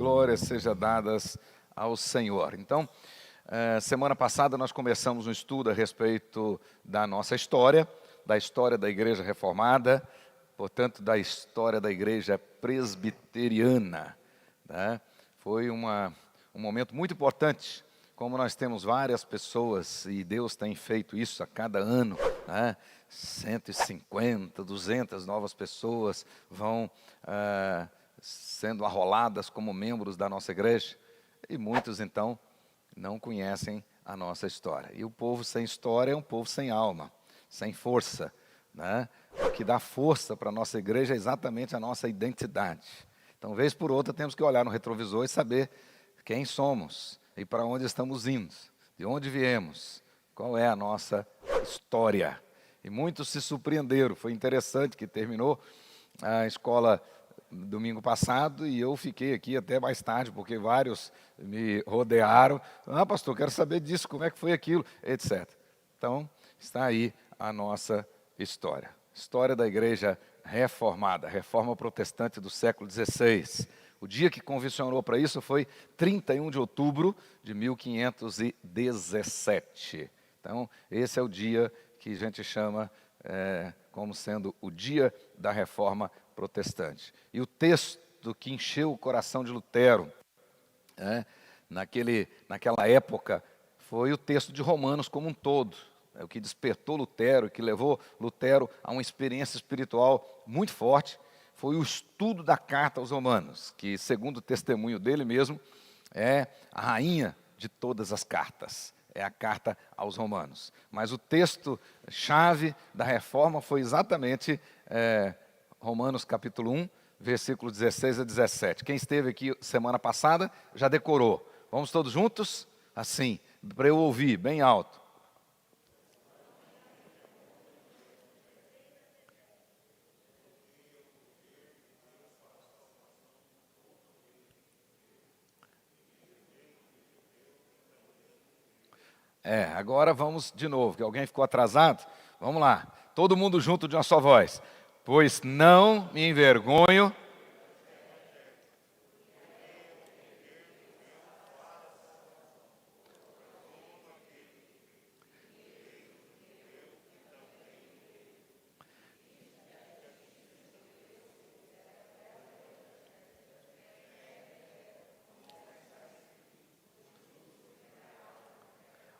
glórias sejam dadas ao Senhor. Então, semana passada nós começamos um estudo a respeito da nossa história, da história da Igreja Reformada, portanto, da história da Igreja Presbiteriana, né? Foi um momento muito importante, como nós temos várias pessoas, e Deus tem feito isso a cada ano, né? 150, 200 novas pessoas vão sendo arroladas como membros da nossa igreja, e muitos, então, não conhecem a nossa história. E o povo sem história é um povo sem alma, sem força, né? O que dá força para a nossa igreja é exatamente a nossa identidade. Então, vez por outra, temos que olhar no retrovisor e saber quem somos e para onde estamos indo, de onde viemos, qual é a nossa história. E muitos se surpreenderam. Foi interessante que terminou a escola domingo passado e eu fiquei aqui até mais tarde, porque vários me rodearam. Ah, pastor, quero saber disso, como é que foi aquilo, etc. Então, está aí a nossa história. História da Igreja Reformada, Reforma Protestante do século XVI. O dia que convencionou para isso foi 31 de outubro de 1517. Então, esse é o dia que a gente chama como sendo o dia da Reforma Protestante. E o texto que encheu o coração de Lutero, naquela época, foi o texto de Romanos como um todo. É o que despertou Lutero, que levou Lutero a uma experiência espiritual muito forte, foi o estudo da carta aos Romanos, que, segundo o testemunho dele mesmo, é a rainha de todas as cartas, é a carta aos Romanos. Mas o texto-chave da reforma foi exatamente Romanos capítulo 1, versículo 16 a 17. Quem esteve aqui semana passada já decorou. Vamos todos juntos? Assim, para eu ouvir bem alto. Agora vamos de novo, que alguém ficou atrasado. Vamos lá, todo mundo junto de uma só voz. Pois não me envergonho.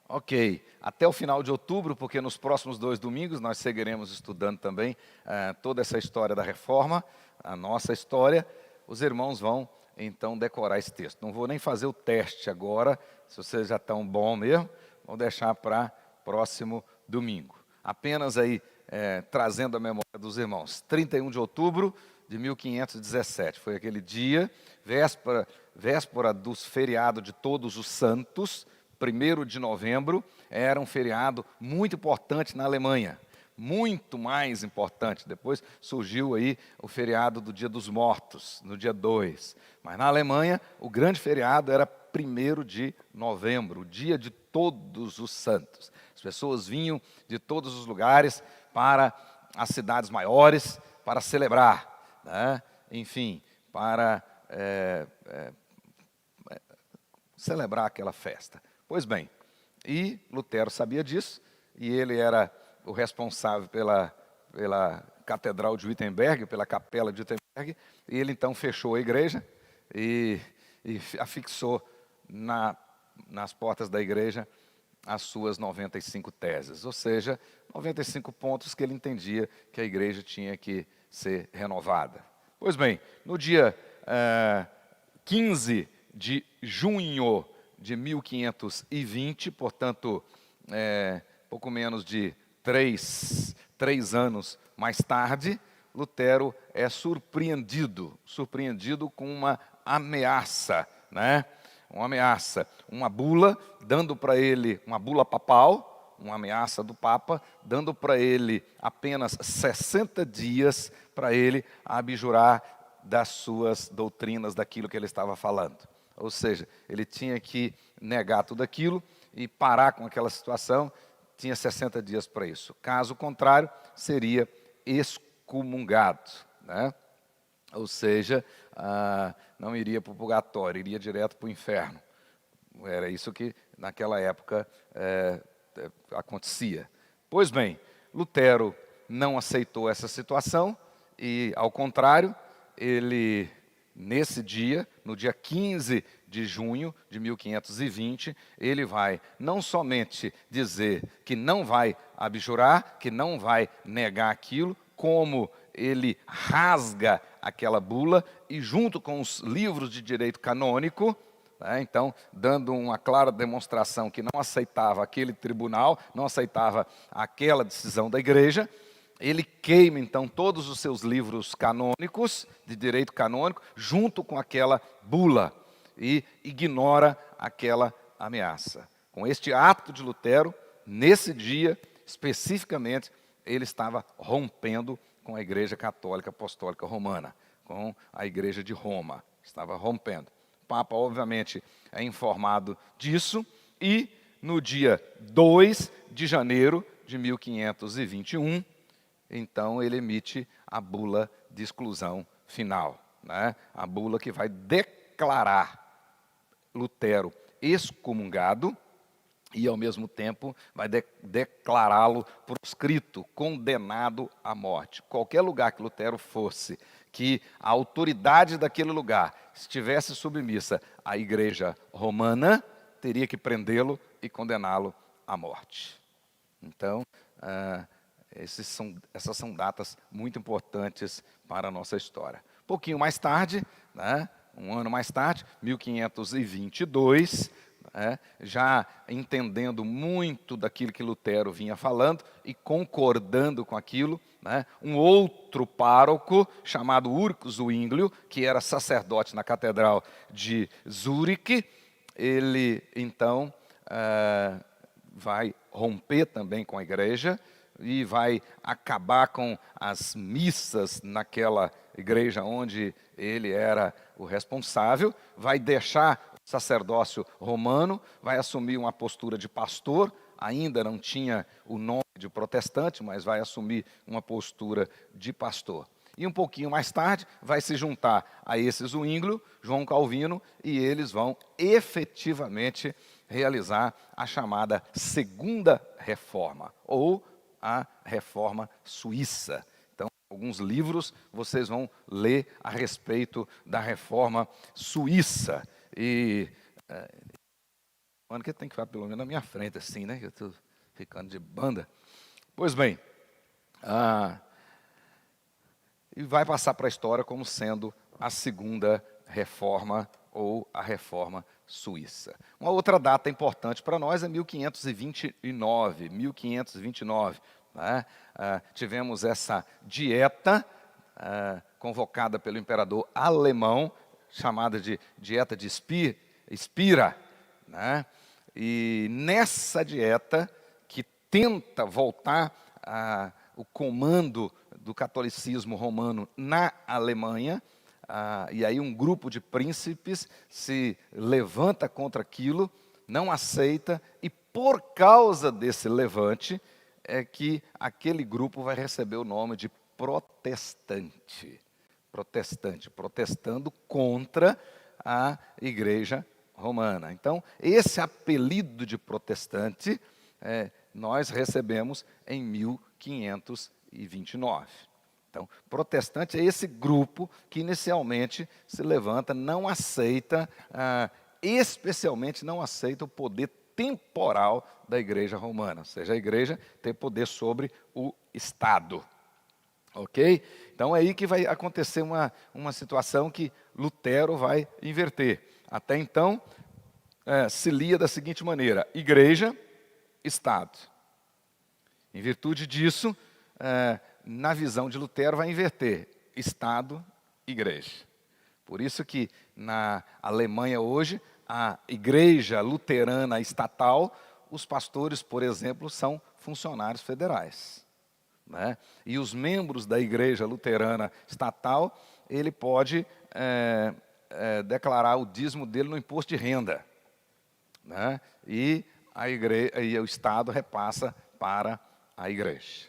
Ok, até o final de outubro, porque nos próximos 2 domingos nós seguiremos estudando também toda essa história da reforma, a nossa história. Os irmãos vão então decorar esse texto. Não vou nem fazer o teste agora, se vocês já estão bom mesmo, vou deixar para próximo domingo. Apenas aí trazendo a memória dos irmãos. 31 de outubro de 1517, foi aquele dia, véspera dos feriados de Todos os Santos. 1º de novembro era um feriado muito importante na Alemanha, muito mais importante. Depois surgiu aí o feriado do Dia dos Mortos, no dia 2. Mas na Alemanha, o grande feriado era 1º de novembro, o Dia de Todos os Santos. As pessoas vinham de todos os lugares para as cidades maiores para celebrar, né? Enfim, para celebrar aquela festa. Pois bem, e Lutero sabia disso, e ele era o responsável pela Catedral de Wittenberg, pela Capela de Wittenberg, e ele então fechou a igreja e afixou nas portas da igreja as suas 95 teses, ou seja, 95 pontos que ele entendia que a igreja tinha que ser renovada. Pois bem, no dia 15 de junho de 1520, portanto, pouco menos de 3 anos mais tarde, Lutero é surpreendido com uma ameaça, né? Uma ameaça, uma bula, dando para ele, uma bula papal, uma ameaça do Papa, dando para ele apenas 60 dias para ele abjurar das suas doutrinas, daquilo que ele estava falando. Ou seja, ele tinha que negar tudo aquilo e parar com aquela situação, tinha 60 dias para isso. Caso contrário, seria excomungado, né? ou seja, não iria para o purgatório, iria direto para o inferno. Era isso que naquela época acontecia. Pois bem, Lutero não aceitou essa situação e, ao contrário, ele, nesse dia, no dia 15 de junho de 1520, ele vai não somente dizer que não vai abjurar, que não vai negar aquilo, como ele rasga aquela bula e, junto com os livros de direito canônico, então, dando uma clara demonstração que não aceitava aquele tribunal, não aceitava aquela decisão da igreja, ele queima, então, todos os seus livros canônicos, de direito canônico, junto com aquela bula, e ignora aquela ameaça. Com este ato de Lutero, nesse dia, especificamente, ele estava rompendo com a Igreja Católica Apostólica Romana, com a Igreja de Roma, estava rompendo. O Papa, obviamente, é informado disso e, no dia 2 de janeiro de 1521, então ele emite a bula de exclusão final, a bula que vai declarar Lutero excomungado e, ao mesmo tempo, vai declará-lo proscrito, condenado à morte. Qualquer lugar que Lutero fosse, que a autoridade daquele lugar estivesse submissa à Igreja Romana, teria que prendê-lo e condená-lo à morte. Então, essas são datas muito importantes para a nossa história. Um pouquinho mais tarde, um ano mais tarde, 1522, já entendendo muito daquilo que Lutero vinha falando e concordando com aquilo, um outro pároco chamado Urco Zwinglio, que era sacerdote na Catedral de Zurique, ele então vai romper também com a igreja e vai acabar com as missas naquela igreja onde ele era o responsável, vai deixar o sacerdócio romano, vai assumir uma postura de pastor, ainda não tinha o nome de protestante, mas vai assumir uma postura de pastor. E um pouquinho mais tarde vai se juntar a esse Zwinglio, João Calvino, e eles vão efetivamente realizar a chamada Segunda Reforma, ou a Reforma Suíça. Então, alguns livros vocês vão ler a respeito da Reforma Suíça. E mano, que tem que ficar pelo menos na minha frente, assim, né? Que eu estou ficando de banda. Pois bem, e vai passar para a história como sendo a Segunda Reforma ou a Reforma Suíça. Uma outra data importante para nós é 1529. Tivemos essa dieta convocada pelo imperador alemão, chamada de Dieta de Spira. E nessa dieta, que tenta voltar o comando do catolicismo romano na Alemanha, e aí um grupo de príncipes se levanta contra aquilo, não aceita, e por causa desse levante, é que aquele grupo vai receber o nome de protestante. Protestando contra a Igreja Romana. Então, esse apelido de protestante, nós recebemos em 1529. Então, protestante é esse grupo que inicialmente se levanta, não aceita, especialmente não aceita o poder temporal da Igreja Romana, ou seja, a Igreja ter poder sobre o Estado. Ok? Então é aí que vai acontecer uma situação que Lutero vai inverter. Até então, se lia da seguinte maneira: Igreja, Estado. Em virtude disso, na visão de Lutero, vai inverter Estado, Igreja. Por isso que na Alemanha hoje, a Igreja Luterana Estatal, os pastores, por exemplo, são funcionários federais. E os membros da Igreja Luterana Estatal, ele pode declarar o dízimo dele no imposto de renda. E o Estado repassa para a igreja.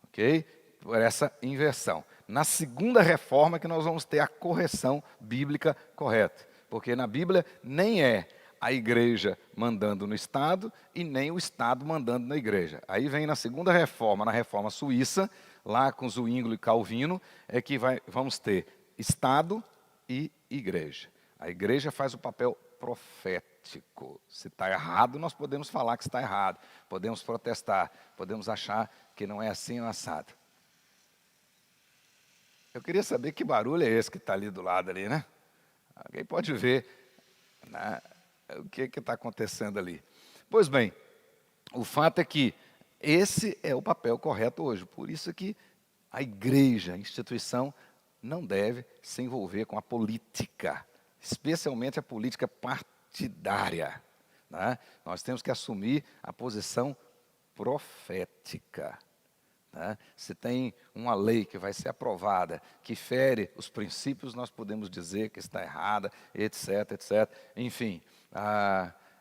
Ok? por essa inversão. Na segunda reforma que nós vamos ter a correção bíblica correta. Porque na Bíblia nem é a igreja mandando no Estado e nem o Estado mandando na igreja. Aí vem na segunda reforma, na reforma suíça, lá com Zwinglio e Calvino, é que vamos ter Estado e igreja. A igreja faz o papel profético. Se está errado, nós podemos falar que está errado. Podemos protestar, podemos achar que não é assim ou assado. Eu queria saber que barulho é esse que está ali do lado ali, né? Alguém pode ver, né, o que está acontecendo ali. Pois bem, o fato é que esse é o papel correto hoje. Por isso que a igreja, a instituição, não deve se envolver com a política, especialmente a política partidária, né? Nós temos que assumir a posição profética. Se tem uma lei que vai ser aprovada, que fere os princípios, nós podemos dizer que está errada, etc, etc. Enfim,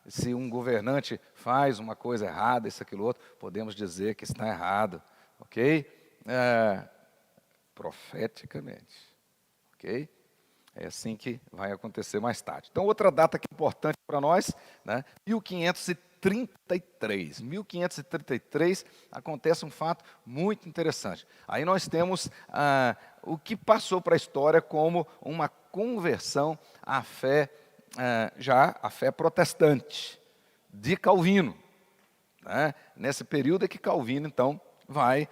se um governante faz uma coisa errada, isso, aquilo, outro, podemos dizer que está errado, ok? Profeticamente, ok? É assim que vai acontecer mais tarde. Então, outra data que é importante para nós, né? 1533. 1533 acontece um fato muito interessante. Aí nós temos o que passou para a história como uma conversão à fé, já a fé protestante, de Calvino, né? Nesse período é que Calvino, então, vai,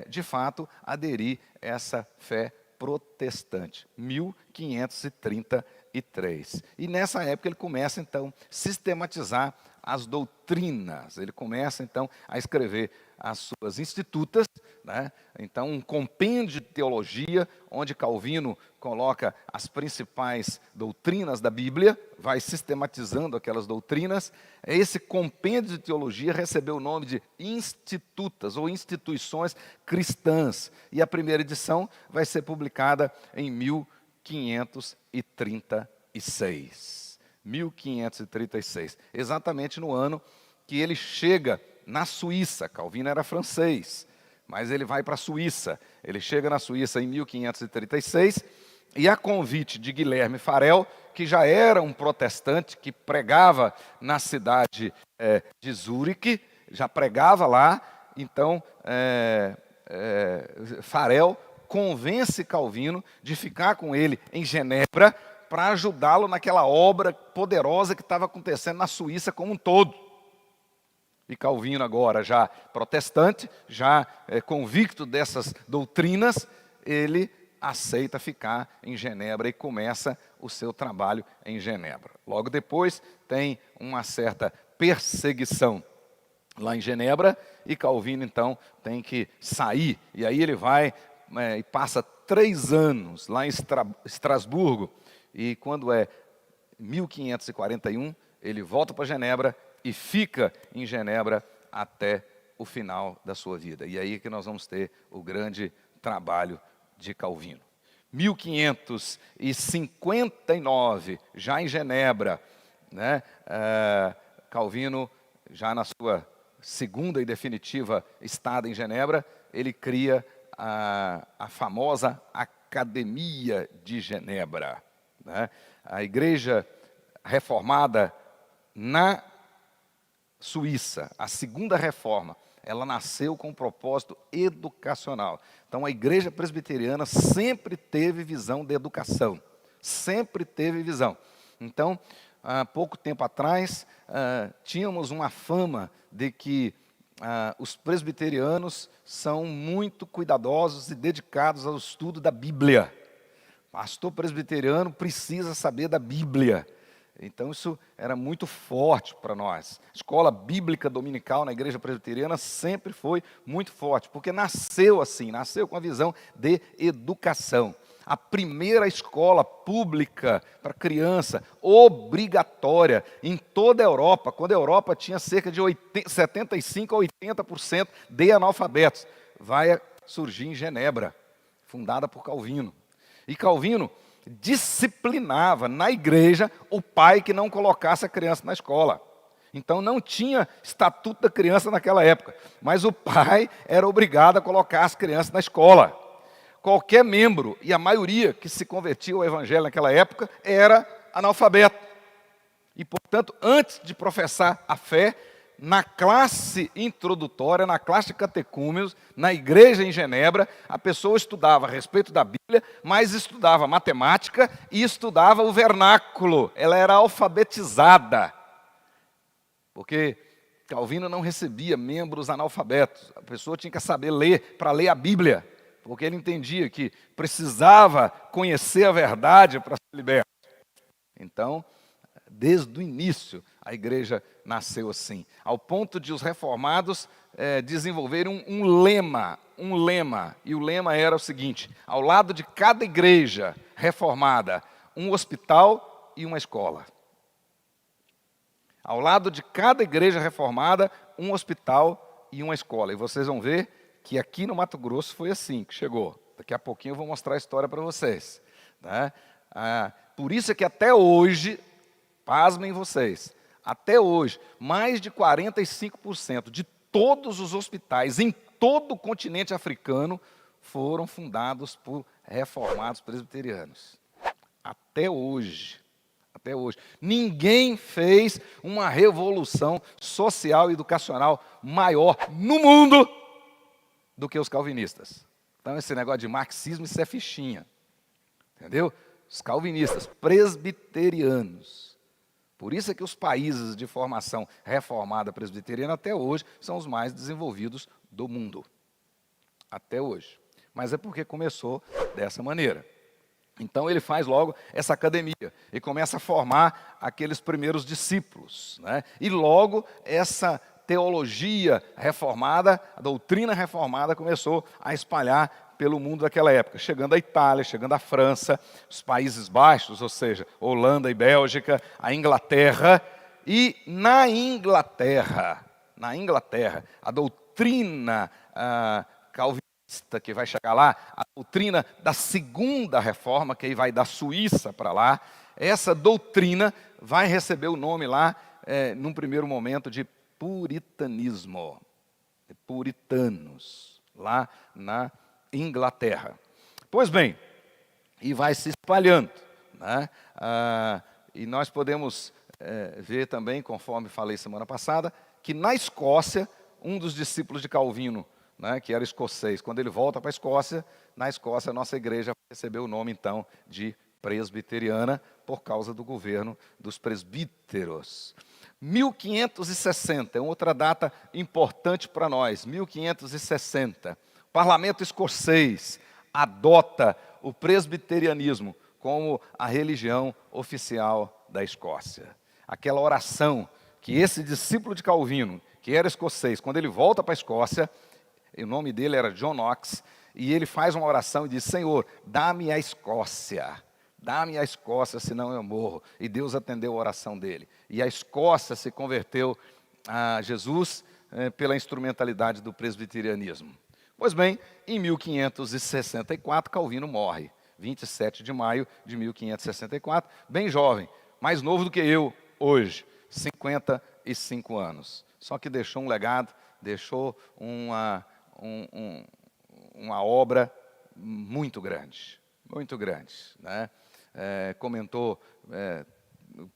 de fato, aderir a essa fé protestante, 1533. E nessa época ele começa, então, a sistematizar as doutrinas. Ele começa, então, a escrever as suas institutas, né? Então, um compêndio de teologia, onde Calvino coloca as principais doutrinas da Bíblia, vai sistematizando aquelas doutrinas. Esse compêndio de teologia recebeu o nome de institutas, ou instituições cristãs. E a primeira edição vai ser publicada em 1536. 1536, exatamente no ano que ele chega na Suíça. Calvino era francês, mas ele vai para a Suíça. Ele chega na Suíça em 1536, e a convite de Guilherme Farel, que já era um protestante, que pregava na cidade de Zurique, já pregava lá. Então, Farel convence Calvino de ficar com ele em Genebra, para ajudá-lo naquela obra poderosa que estava acontecendo na Suíça como um todo. E Calvino agora, já protestante, já convicto dessas doutrinas, ele aceita ficar em Genebra e começa o seu trabalho em Genebra. Logo depois tem uma certa perseguição lá em Genebra, e Calvino então tem que sair. E aí ele vai e passa 3 anos lá em Estrasburgo. E quando é 1541, ele volta para Genebra e fica em Genebra até o final da sua vida. E aí que nós vamos ter o grande trabalho de Calvino. 1559, já em Genebra, né? Calvino, já na sua segunda e definitiva estada em Genebra, ele cria a famosa Academia de Genebra, né? A igreja reformada na Suíça, a segunda reforma, ela nasceu com um propósito educacional. Então, a igreja presbiteriana sempre teve visão de educação, sempre teve visão. Então, há pouco tempo atrás, tínhamos uma fama de que os presbiterianos são muito cuidadosos e dedicados ao estudo da Bíblia. Pastor presbiteriano precisa saber da Bíblia. Então isso era muito forte para nós. A escola bíblica dominical na igreja presbiteriana sempre foi muito forte, porque nasceu assim, nasceu com a visão de educação. A primeira escola pública para criança, obrigatória, em toda a Europa, quando a Europa tinha cerca de 75% a 80% de analfabetos, vai surgir em Genebra, fundada por Calvino. E Calvino disciplinava na igreja o pai que não colocasse a criança na escola. Então não tinha estatuto da criança naquela época, mas o pai era obrigado a colocar as crianças na escola. Qualquer membro, e a maioria que se convertia ao evangelho naquela época, era analfabeto. E, portanto, antes de professar a fé, na classe introdutória, na classe de catecúmenos, na igreja em Genebra, a pessoa estudava a respeito da Bíblia, mas estudava matemática e estudava o vernáculo. Ela era alfabetizada, porque Calvino não recebia membros analfabetos. A pessoa tinha que saber ler para ler a Bíblia, porque ele entendia que precisava conhecer a verdade para ser liberto. Então, desde o início, a igreja nasceu assim, ao ponto de os reformados desenvolverem um lema, e o lema era o seguinte: ao lado de cada igreja reformada, um hospital e uma escola. Ao lado de cada igreja reformada, um hospital e uma escola. E vocês vão ver que aqui no Mato Grosso foi assim que chegou. Daqui a pouquinho eu vou mostrar a história para vocês, né? Por isso é que até hoje, pasmem vocês, até hoje, mais de 45% de todos os hospitais em todo o continente africano foram fundados por reformados presbiterianos. Até hoje. Até hoje. Ninguém fez uma revolução social e educacional maior no mundo do que os calvinistas. Então, esse negócio de marxismo, isso é fichinha. Entendeu? Os calvinistas, presbiterianos. Por isso é que os países de formação reformada presbiteriana até hoje são os mais desenvolvidos do mundo. Até hoje. Mas é porque começou dessa maneira. Então ele faz logo essa academia e começa a formar aqueles primeiros discípulos, né? E logo essa teologia reformada, a doutrina reformada começou a espalhar pelo mundo daquela época, chegando à Itália, chegando à França, os Países Baixos, ou seja, Holanda e Bélgica, a Inglaterra. E na Inglaterra, a doutrina calvinista, que vai chegar lá, a doutrina da segunda reforma, que aí vai da Suíça para lá, essa doutrina vai receber o nome lá, num primeiro momento, de puritanismo, de puritanos, lá na Inglaterra. Pois bem, e vai se espalhando, né? E nós podemos ver também, conforme falei semana passada, que na Escócia, um dos discípulos de Calvino, né, que era escocês, quando ele volta para a Escócia, na Escócia a nossa igreja recebeu o nome então de presbiteriana, por causa do governo dos presbíteros. 1560 é outra data importante para nós, 1560. O parlamento escocês adota o presbiterianismo como a religião oficial da Escócia. Aquela oração que esse discípulo de Calvino, que era escocês, quando ele volta para a Escócia, o nome dele era John Knox, e ele faz uma oração e diz: Senhor, dá-me a Escócia, senão eu morro. E Deus atendeu a oração dele. E a Escócia se converteu a Jesus pela instrumentalidade do presbiterianismo. Pois bem, em 1564, Calvino morre, 27 de maio de 1564, bem jovem, mais novo do que eu hoje, 55 anos. Só que deixou um legado, deixou uma obra muito grande, né? Comentou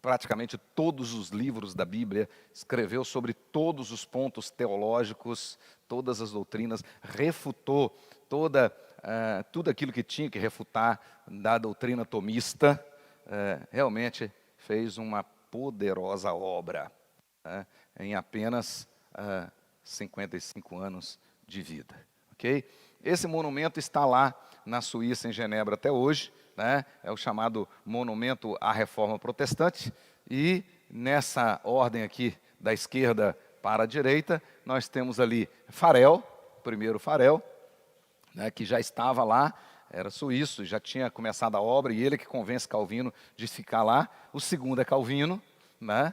praticamente todos os livros da Bíblia, escreveu sobre todos os pontos teológicos, todas as doutrinas, refutou tudo aquilo que tinha que refutar da doutrina tomista, realmente fez uma poderosa obra, né, em apenas 55 anos de vida. Okay? Esse monumento está lá na Suíça, em Genebra, até hoje, né? É o chamado Monumento à Reforma Protestante, e nessa ordem aqui, da esquerda para a direita, nós temos ali Farel, primeiro Farel, né, que já estava lá, era suíço, já tinha começado a obra, e ele que convence Calvino de ficar lá. O segundo é Calvino, né?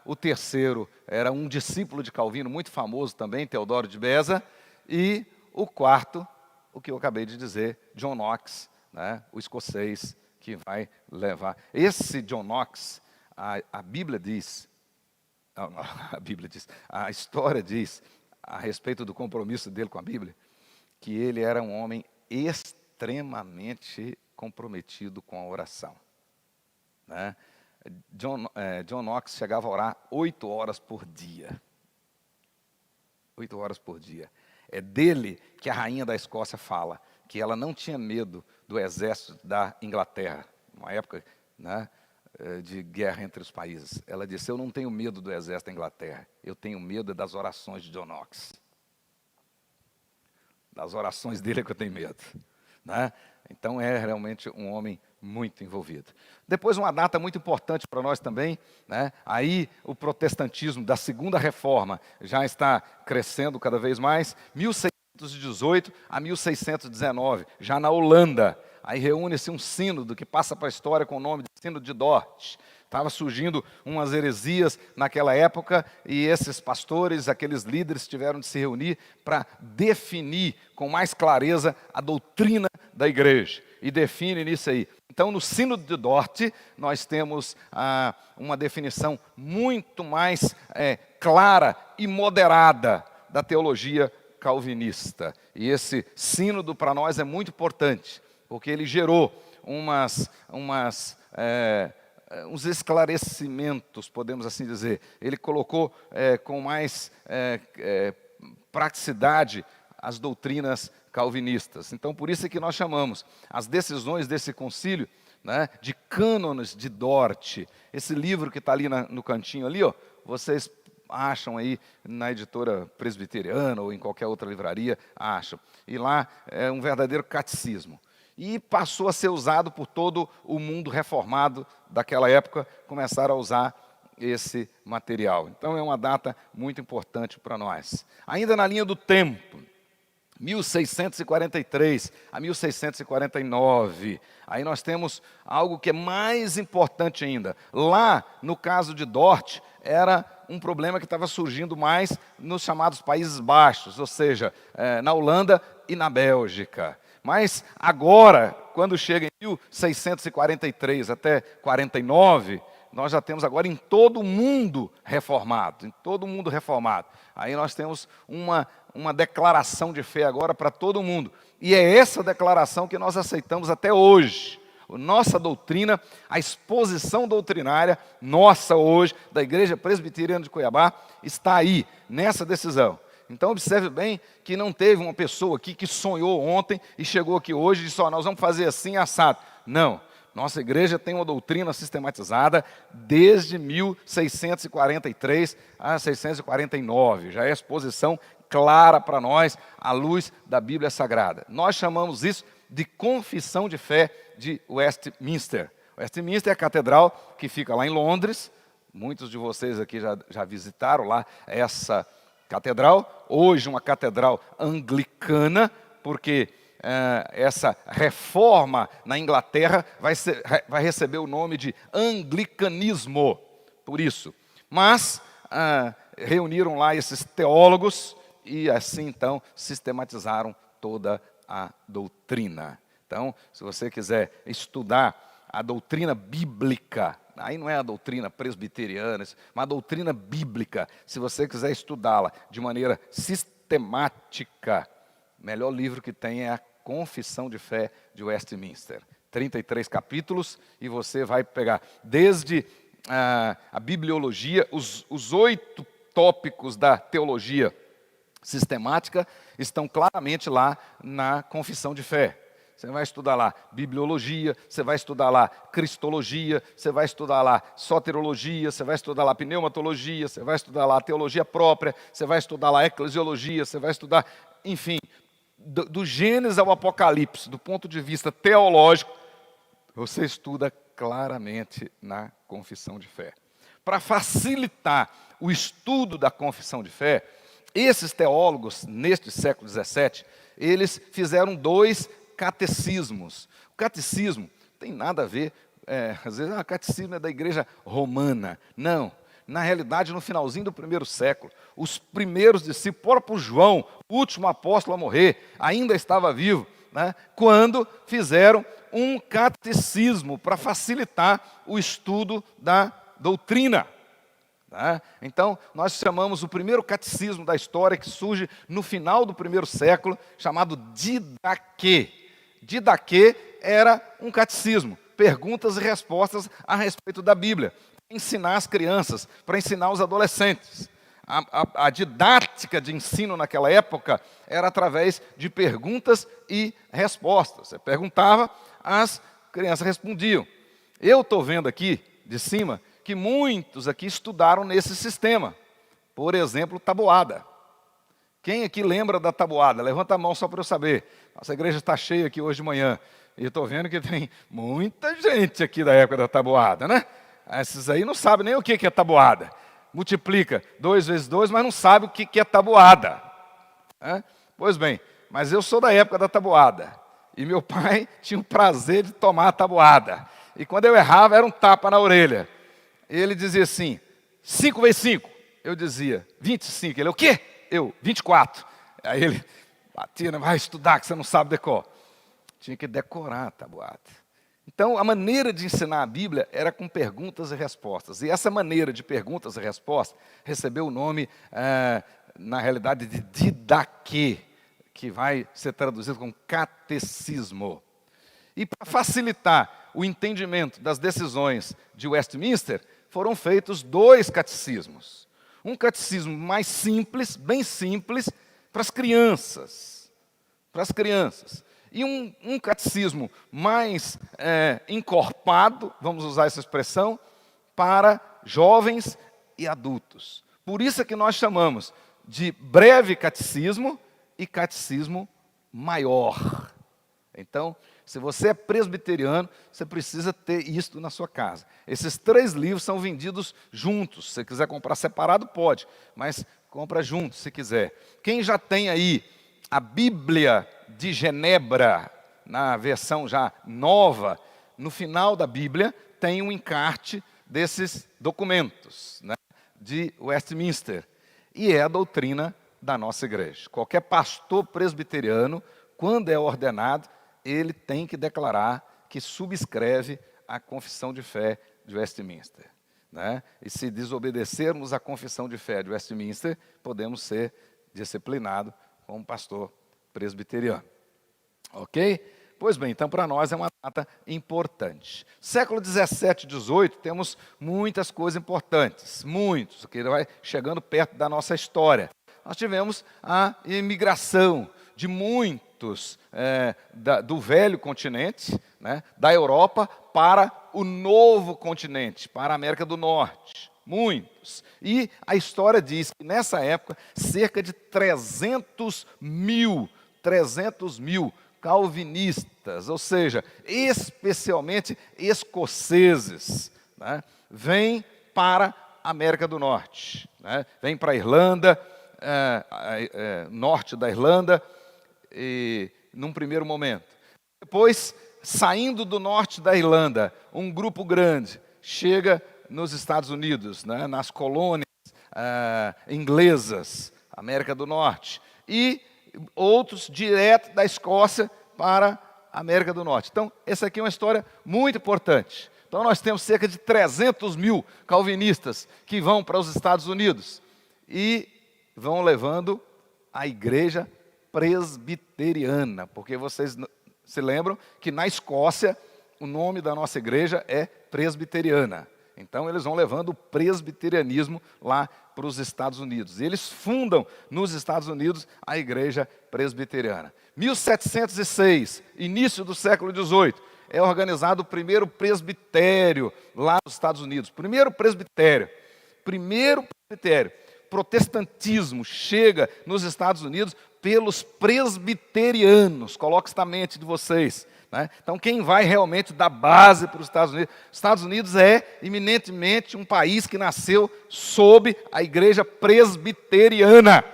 O terceiro era um discípulo de Calvino, muito famoso também, Teodoro de Beza, e o quarto, o que eu acabei de dizer, John Knox, né, o escocês, que vai levar. Esse John Knox, a Bíblia diz a Bíblia diz, a história diz, a respeito do compromisso dele com a Bíblia, que ele era um homem extremamente comprometido com a oração, né? John Knox chegava a orar 8 horas por dia. 8 horas por dia. É dele que a rainha da Escócia fala que ela não tinha medo do exército da Inglaterra, uma época, né, de guerra entre os países. Ela disse: eu não tenho medo do exército da Inglaterra, eu tenho medo das orações de John Knox. Das orações dele é que eu tenho medo, né? Então é realmente um homem muito envolvido. Depois, uma data muito importante para nós também, né? Aí o protestantismo da Segunda Reforma já está crescendo cada vez mais, 1618 a 1619, já na Holanda. Aí reúne-se um sínodo que passa para a história com o nome de Sínodo de Dort. Estava surgindo umas heresias naquela época e esses pastores, aqueles líderes, tiveram de se reunir para definir com mais clareza a doutrina da igreja. E define nisso aí. Então, no Sínodo de Dort, nós temos uma definição muito mais clara e moderada da teologia calvinista. E esse sínodo para nós é muito importante, porque ele gerou uns esclarecimentos, podemos assim dizer. Ele colocou com mais praticidade as doutrinas calvinistas. Então, por isso é que nós chamamos as decisões desse concílio, né, de cânones de Dort. Esse livro que está ali no cantinho ali, ó, vocês acham aí na editora presbiteriana ou em qualquer outra livraria, acham. E lá é um verdadeiro catecismo. E passou a ser usado por todo o mundo reformado daquela época, começaram a usar esse material. Então é uma data muito importante para nós. Ainda na linha do tempo, 1643 a 1649, aí nós temos algo que é mais importante ainda. Lá, no caso de Dort, era um problema que estava surgindo mais nos chamados Países Baixos, ou seja, na Holanda e na Bélgica. Mas agora, quando chega em 1643 até 49, nós já temos agora em todo o mundo reformado, Aí nós temos uma declaração de fé agora para todo mundo. E é essa declaração que nós aceitamos até hoje. Nossa doutrina, a exposição doutrinária nossa hoje, da Igreja Presbiteriana de Cuiabá, está aí, nessa decisão. Então observe bem que não teve uma pessoa aqui que sonhou ontem e chegou aqui hoje e disse: nós vamos fazer assim, assado. Não, nossa igreja tem uma doutrina sistematizada desde 1643 a 649. Já é exposição clara para nós, à luz da Bíblia Sagrada. Nós chamamos isso de Confissão de Fé de Westminster. Westminster é a catedral que fica lá em Londres. Muitos de vocês aqui já visitaram lá essa catedral, hoje uma catedral anglicana, porque essa reforma na Inglaterra vai receber o nome de anglicanismo, por isso. Mas reuniram lá esses teólogos e assim então sistematizaram toda a doutrina. Então, se você quiser estudar a doutrina bíblica, aí não é a doutrina presbiteriana, mas a doutrina bíblica, se você quiser estudá-la de maneira sistemática, o melhor livro que tem é a Confissão de Fé de Westminster. 33 capítulos, e você vai pegar desde a bibliologia, os 8 tópicos da teologia sistemática estão claramente lá na Confissão de Fé. Você vai estudar lá bibliologia, você vai estudar lá cristologia, você vai estudar lá soterologia, você vai estudar lá pneumatologia, você vai estudar lá teologia própria, você vai estudar lá eclesiologia, você vai estudar, enfim, do Gênesis ao Apocalipse, do ponto de vista teológico, você estuda claramente na Confissão de Fé. Para facilitar o estudo da Confissão de Fé, esses teólogos, neste século XVII, eles fizeram 2 catecismos. O catecismo tem nada a ver, às vezes, o catecismo é da igreja romana. Não, na realidade, no finalzinho do 1º século, os primeiros discípulos, o próprio João, o último apóstolo a morrer, ainda estava vivo, né, quando fizeram um catecismo para facilitar o estudo da doutrina. Tá? Então, nós chamamos o primeiro catecismo da história, que surge no final do primeiro século, chamado Didaquê. Didaquê era um catecismo, perguntas e respostas a respeito da Bíblia, para ensinar as crianças, para ensinar os adolescentes. A didática de ensino naquela época era através de perguntas e respostas. Você perguntava, as crianças respondiam. Eu estou vendo aqui, de cima, que muitos aqui estudaram nesse sistema. Por exemplo, tabuada. Quem aqui lembra da tabuada? Levanta a mão só para eu saber. Nossa igreja está cheia aqui hoje de manhã. E estou vendo que tem muita gente aqui da época da tabuada, né? Esses aí não sabem nem o que é tabuada. Multiplica 2 vezes 2, mas não sabe o que é tabuada. Pois bem, mas eu sou da época da tabuada. E meu pai tinha o prazer de tomar a tabuada. E quando eu errava, era um tapa na orelha. Ele dizia assim, 5 vezes 5. Eu dizia, 25. Ele, o quê? Eu, 24. Aí ele batia, vai estudar que você não sabe decorar. Tinha que decorar a tabuada. Então, a maneira de ensinar a Bíblia era com perguntas e respostas. E essa maneira de perguntas e respostas recebeu o nome, na realidade, de Didaquê, que vai ser traduzido como catecismo. E para facilitar o entendimento das decisões de Westminster, foram feitos 2 catecismos. Um catecismo mais simples, bem simples, para as crianças. Para as crianças. E um catecismo mais encorpado, vamos usar essa expressão, para jovens e adultos. Por isso é que nós chamamos de breve catecismo e catecismo maior. Então, se você é presbiteriano, você precisa ter isto na sua casa. Esses 3 livros são vendidos juntos. Se você quiser comprar separado, pode, mas compra junto se quiser. Quem já tem aí a Bíblia de Genebra, na versão já nova, no final da Bíblia tem um encarte desses documentos, né, de Westminster. E é a doutrina da nossa igreja. Qualquer pastor presbiteriano, quando é ordenado, ele tem que declarar que subscreve a confissão de fé de Westminster. Né? E se desobedecermos a confissão de fé de Westminster, podemos ser disciplinados como pastor presbiteriano. Ok? Pois bem, então para nós é uma data importante. Século 17 e 18 temos muitas coisas importantes, muitos, que vai chegando perto da nossa história. Nós tivemos a imigração de muitos do velho continente, né, da Europa, para o novo continente, para a América do Norte. Muitos. E a história diz que nessa época, cerca de 300 mil calvinistas, ou seja, especialmente escoceses, né, vêm para a América do Norte. Né, vêm para a Irlanda, norte da Irlanda, e, num primeiro momento. Depois, saindo do norte da Irlanda, um grupo grande chega nos Estados Unidos, né, nas colônias inglesas, América do Norte, e outros direto da Escócia para a América do Norte. Então, essa aqui é uma história muito importante. Então, nós temos cerca de 300 mil calvinistas que vão para os Estados Unidos e vão levando a igreja presbiteriana, porque vocês se lembram que na Escócia o nome da nossa igreja é presbiteriana. Então eles vão levando o presbiterianismo lá para os Estados Unidos. E eles fundam nos Estados Unidos a igreja presbiteriana. 1706, início do século XVIII, é organizado o primeiro presbitério lá nos Estados Unidos. Primeiro presbitério. Protestantismo chega nos Estados Unidos pelos presbiterianos. Coloque isso na mente de vocês. Né? Então, quem vai realmente dar base para os Estados Unidos? Os Estados Unidos é eminentemente um país que nasceu sob a igreja presbiteriana.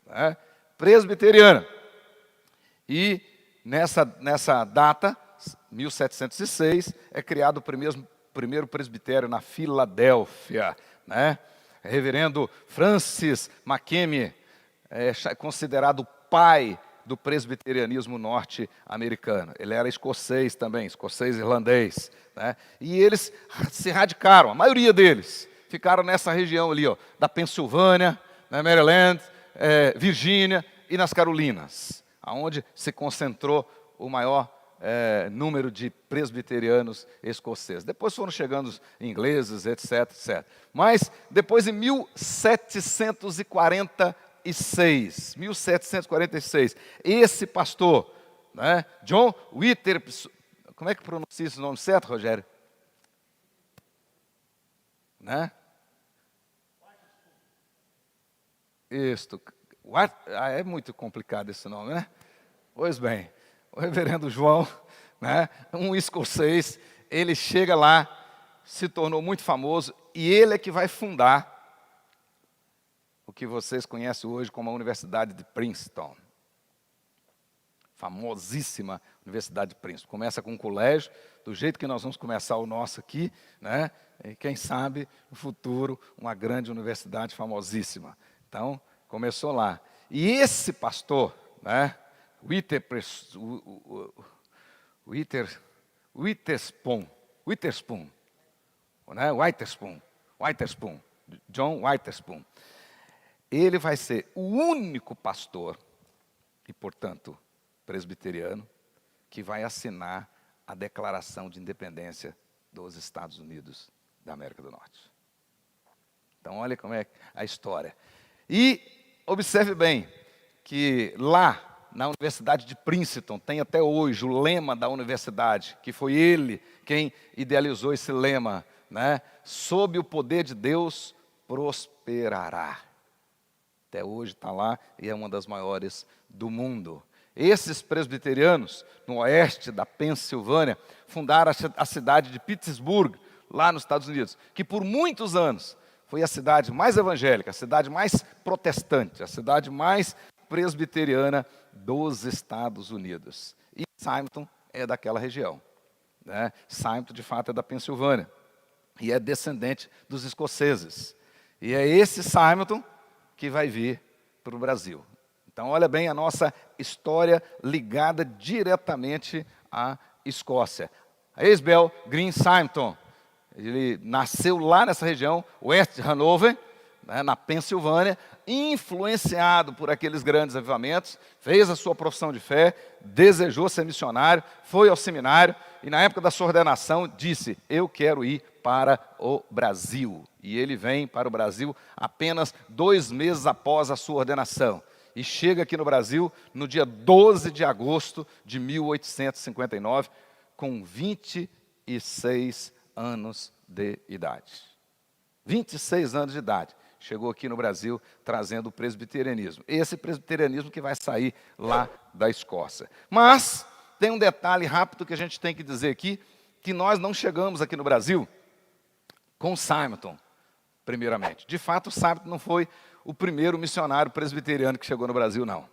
Né? Presbiteriana. E nessa data, 1706, é criado o primeiro presbitério na Filadélfia. Né? Reverendo Francis McKemie é considerado o pai do presbiterianismo norte-americano. Ele era escocês também, escocês-irlandês. Né? E eles se radicaram, a maioria deles, ficaram nessa região ali, ó, da Pensilvânia, na Maryland, Virgínia e nas Carolinas, aonde se concentrou o maior número de presbiterianos escoceses. Depois foram chegando os ingleses, etc, etc. Mas depois, em 1746, esse pastor, né, John Witherspoon, como é que pronuncia esse nome certo, Rogério? Né? Isto. É muito complicado esse nome, né? Pois bem, o reverendo João, né, um escocês, ele chega lá, se tornou muito famoso, e ele é que vai fundar o que vocês conhecem hoje como a Universidade de Princeton. Famosíssima Universidade de Princeton. Começa com um colégio, do jeito que nós vamos começar o nosso aqui, né? E quem sabe, no futuro, uma grande universidade famosíssima. Então, começou lá. E esse pastor, né, Witherspoon, John Witherspoon, ele vai ser o único pastor, e portanto presbiteriano, que vai assinar a Declaração de Independência dos Estados Unidos da América do Norte. Então olha como é a história. E observe bem que lá na Universidade de Princeton tem até hoje o lema da universidade, que foi ele quem idealizou esse lema, né? Sob o poder de Deus prosperará. Até hoje está lá e é uma das maiores do mundo. Esses presbiterianos, no oeste da Pensilvânia, fundaram a cidade de Pittsburgh, lá nos Estados Unidos, que por muitos anos foi a cidade mais evangélica, a cidade mais protestante, a cidade mais presbiteriana dos Estados Unidos. E Symington é daquela região, né? Symington, de fato, é da Pensilvânia e é descendente dos escoceses. E é esse Symington que vai vir para o Brasil. Então, olha bem a nossa história ligada diretamente à Escócia. Isabel Green Symington, ele nasceu lá nessa região, West Hanover, né, na Pensilvânia, influenciado por aqueles grandes avivamentos, fez a sua profissão de fé, desejou ser missionário, foi ao seminário e na época da sua ordenação disse, eu quero ir para o Brasil. E ele vem para o Brasil apenas 2 meses após a sua ordenação. E chega aqui no Brasil no dia 12 de agosto de 1859, com 26 anos de idade. 26 anos de idade. Chegou aqui no Brasil trazendo o presbiterianismo. Esse presbiterianismo que vai sair lá da Escócia. Mas tem um detalhe rápido que a gente tem que dizer aqui, que nós não chegamos aqui no Brasil com Symington, primeiramente. De fato, Symington não foi o primeiro missionário presbiteriano que chegou no Brasil, não.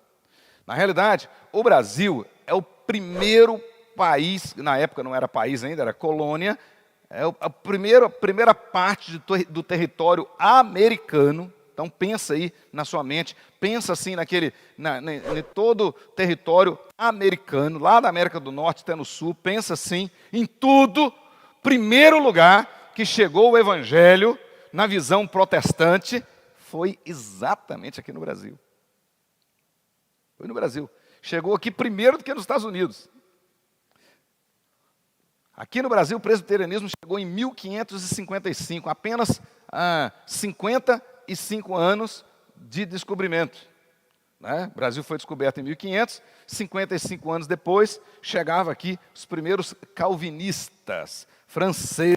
Na realidade, o Brasil é o primeiro país, na época não era país ainda, era colônia, é a primeira parte do território americano. Então pensa aí na sua mente, pensa assim em todo o território americano, lá da América do Norte até no Sul, pensa assim em tudo. Primeiro lugar que chegou o Evangelho na visão protestante foi exatamente aqui no Brasil. Foi no Brasil. Chegou aqui primeiro do que nos Estados Unidos. Aqui no Brasil, o presbiterianismo chegou em 1555, apenas 55 anos de descobrimento. Né? O Brasil foi descoberto em 1500, 55 anos depois, chegava aqui os primeiros calvinistas franceses.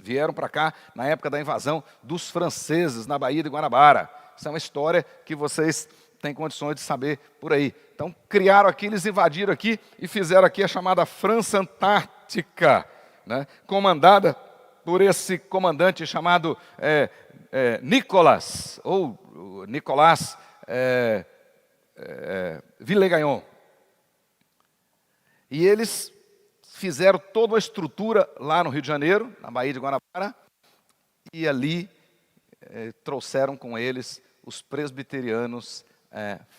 Vieram para cá na época da invasão dos franceses na Baía de Guanabara. Isso é uma história que vocês têm condições de saber por aí. Então, criaram aqui, eles invadiram aqui e fizeram aqui a chamada França Antártica, né? Comandada por esse comandante chamado Nicolas Villegagnon. E eles fizeram toda uma estrutura lá no Rio de Janeiro, na Baía de Guanabara, e ali trouxeram com eles os presbiterianos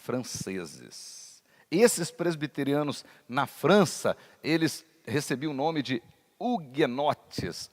franceses. Esses presbiterianos na França, eles recebiam o nome de huguenotes.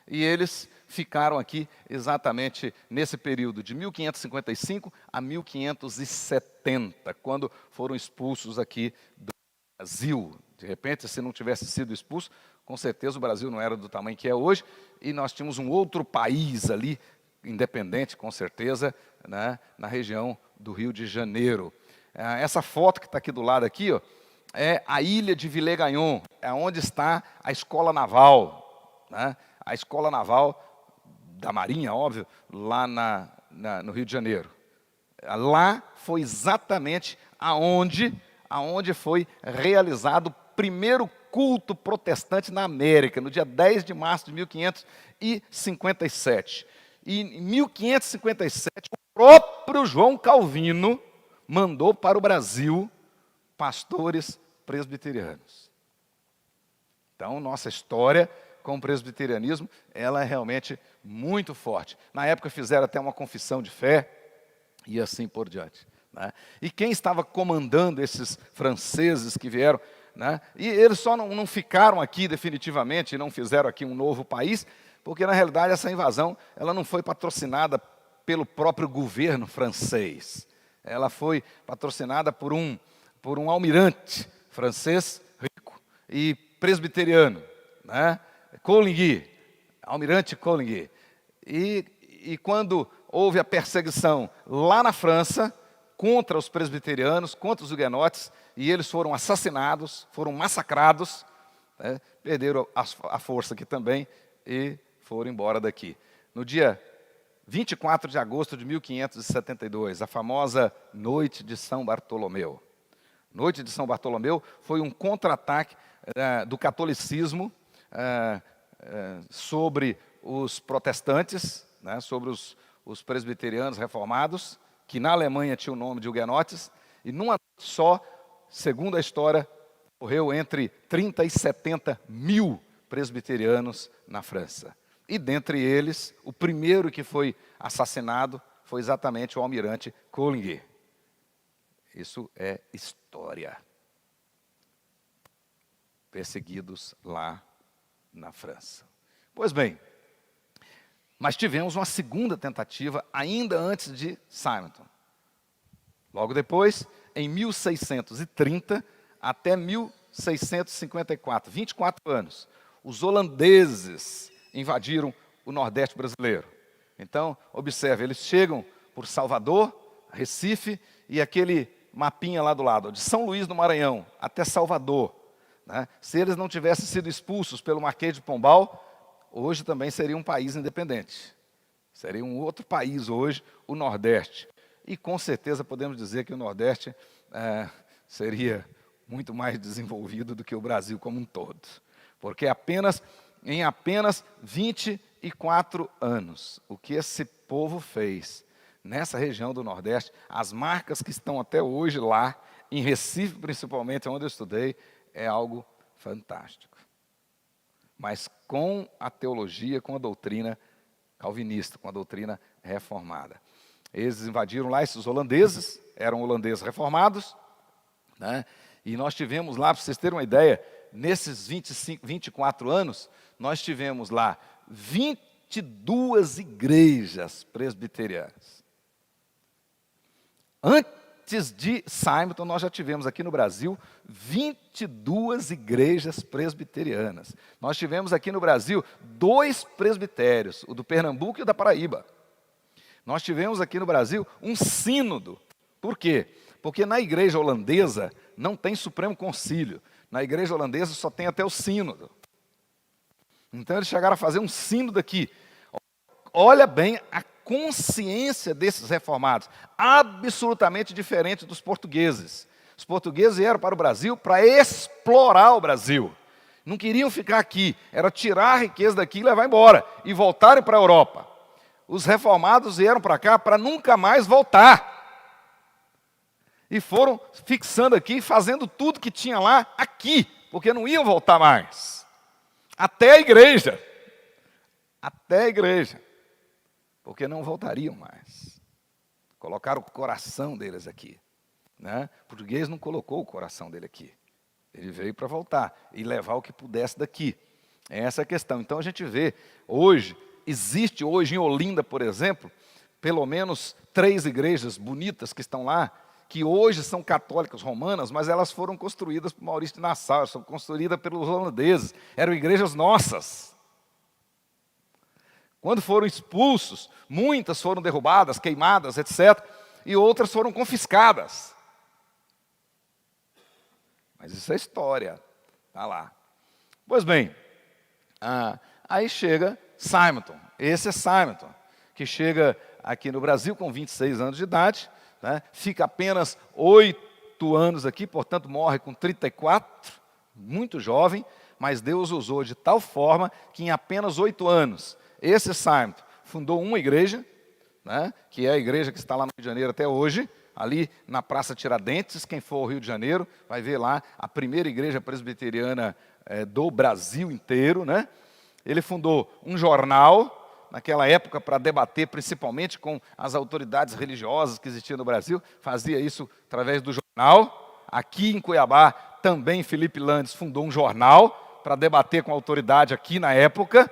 E eles ficaram aqui exatamente nesse período de 1555 a 1570, quando foram expulsos aqui do Brasil. De repente, se não tivesse sido expulso, com certeza o Brasil não era do tamanho que é hoje, e nós tínhamos um outro país ali, independente, com certeza, né, na região do Rio de Janeiro. Essa foto que está aqui do lado aqui, ó, é a ilha de Villegagnon, é onde está a escola naval, né? A escola naval da Marinha, óbvio, lá no Rio de Janeiro. Lá foi exatamente aonde foi realizado o primeiro culto protestante na América, no dia 10 de março de 1557. E em 1557, o próprio João Calvino mandou para o Brasil pastores presbiterianos. Então, nossa história com o presbiterianismo, ela é realmente muito forte. Na época fizeram até uma confissão de fé e assim por diante, né? E quem estava comandando esses franceses que vieram, né? E eles só não ficaram aqui definitivamente, não fizeram aqui um novo país, porque na realidade essa invasão ela não foi patrocinada pelo próprio governo francês. Ela foi patrocinada por um almirante francês rico e presbiteriano, né? Coligny, almirante Coligny. E quando houve a perseguição lá na França contra os presbiterianos, contra os huguenotes, e eles foram assassinados, foram massacrados, né? Perderam a força aqui também e foram embora daqui. No dia 24 de agosto de 1572, a famosa Noite de São Bartolomeu. Noite de São Bartolomeu foi um contra-ataque do catolicismo sobre os protestantes, né, sobre os presbiterianos reformados, que na Alemanha tinha o nome de huguenotes, e numa noite só, segundo a história, morreu entre 30 e 70 mil presbiterianos na França. E dentre eles, o primeiro que foi assassinado foi exatamente o almirante Coligny. Isso é história. Perseguidos lá na França. Pois bem, mas tivemos uma segunda tentativa ainda antes de Simonton. Logo depois, em 1630 até 1654, 24 anos, os holandeses invadiram o Nordeste brasileiro. Então, observe, eles chegam por Salvador, Recife e aquele mapinha lá do lado, de São Luís do Maranhão até Salvador, né? Se eles não tivessem sido expulsos pelo Marquês de Pombal, hoje também seria um país independente. Seria um outro país hoje, o Nordeste. E com certeza podemos dizer que o Nordeste seria muito mais desenvolvido do que o Brasil como um todo. Porque em apenas 24 anos, o que esse povo fez nessa região do Nordeste, as marcas que estão até hoje lá, em Recife principalmente, onde eu estudei, é algo fantástico. Mas com a teologia, com a doutrina calvinista, com a doutrina reformada. Eles invadiram lá, esses holandeses, eram holandeses reformados, né? E nós tivemos lá, para vocês terem uma ideia, nesses 24 anos, nós tivemos lá 22 igrejas presbiterianas. Antes de Simonton, nós já tivemos aqui no Brasil 22 igrejas presbiterianas. Nós tivemos aqui no Brasil 2 presbitérios, o do Pernambuco e o da Paraíba. Nós tivemos aqui no Brasil um sínodo. Por quê? Porque na igreja holandesa não tem Supremo Concílio. Na igreja holandesa só tem até o sínodo. Então eles chegaram a fazer um sínodo aqui. Olha bem a consciência desses reformados, absolutamente diferente dos portugueses. Os portugueses vieram para o Brasil para explorar o Brasil. Não queriam ficar aqui, era tirar a riqueza daqui e levar embora, e voltarem para a Europa. Os reformados vieram para cá para nunca mais voltar. E foram fixando aqui, fazendo tudo que tinha lá, aqui, porque não iam voltar mais. Até a igreja. Até a igreja. Porque não voltariam mais. Colocaram o coração deles aqui, né? O português não colocou o coração dele aqui. Ele veio para voltar e levar o que pudesse daqui. Essa é a questão. Então a gente vê hoje, existe hoje em Olinda, por exemplo, pelo menos 3 igrejas bonitas que estão lá, que hoje são católicas romanas, mas elas foram construídas por Maurício de Nassau, elas foram construídas pelos holandeses, eram igrejas nossas. Quando foram expulsos, muitas foram derrubadas, queimadas, etc., e outras foram confiscadas. Mas isso é história, está lá. Pois bem, aí chega Simonton, esse é Simonton, que chega aqui no Brasil com 26 anos de idade, né, fica apenas 8 anos aqui, portanto morre com 34, muito jovem, mas Deus usou de tal forma que em apenas 8 anos, esse Simonton fundou uma igreja, né, que é a igreja que está lá no Rio de Janeiro até hoje, ali na Praça Tiradentes. Quem for ao Rio de Janeiro vai ver lá a primeira igreja presbiteriana do Brasil inteiro, né? Ele fundou um jornal, naquela época, para debater principalmente com as autoridades religiosas que existiam no Brasil, fazia isso através do jornal. Aqui em Cuiabá, também Felipe Landes fundou um jornal para debater com a autoridade aqui na época,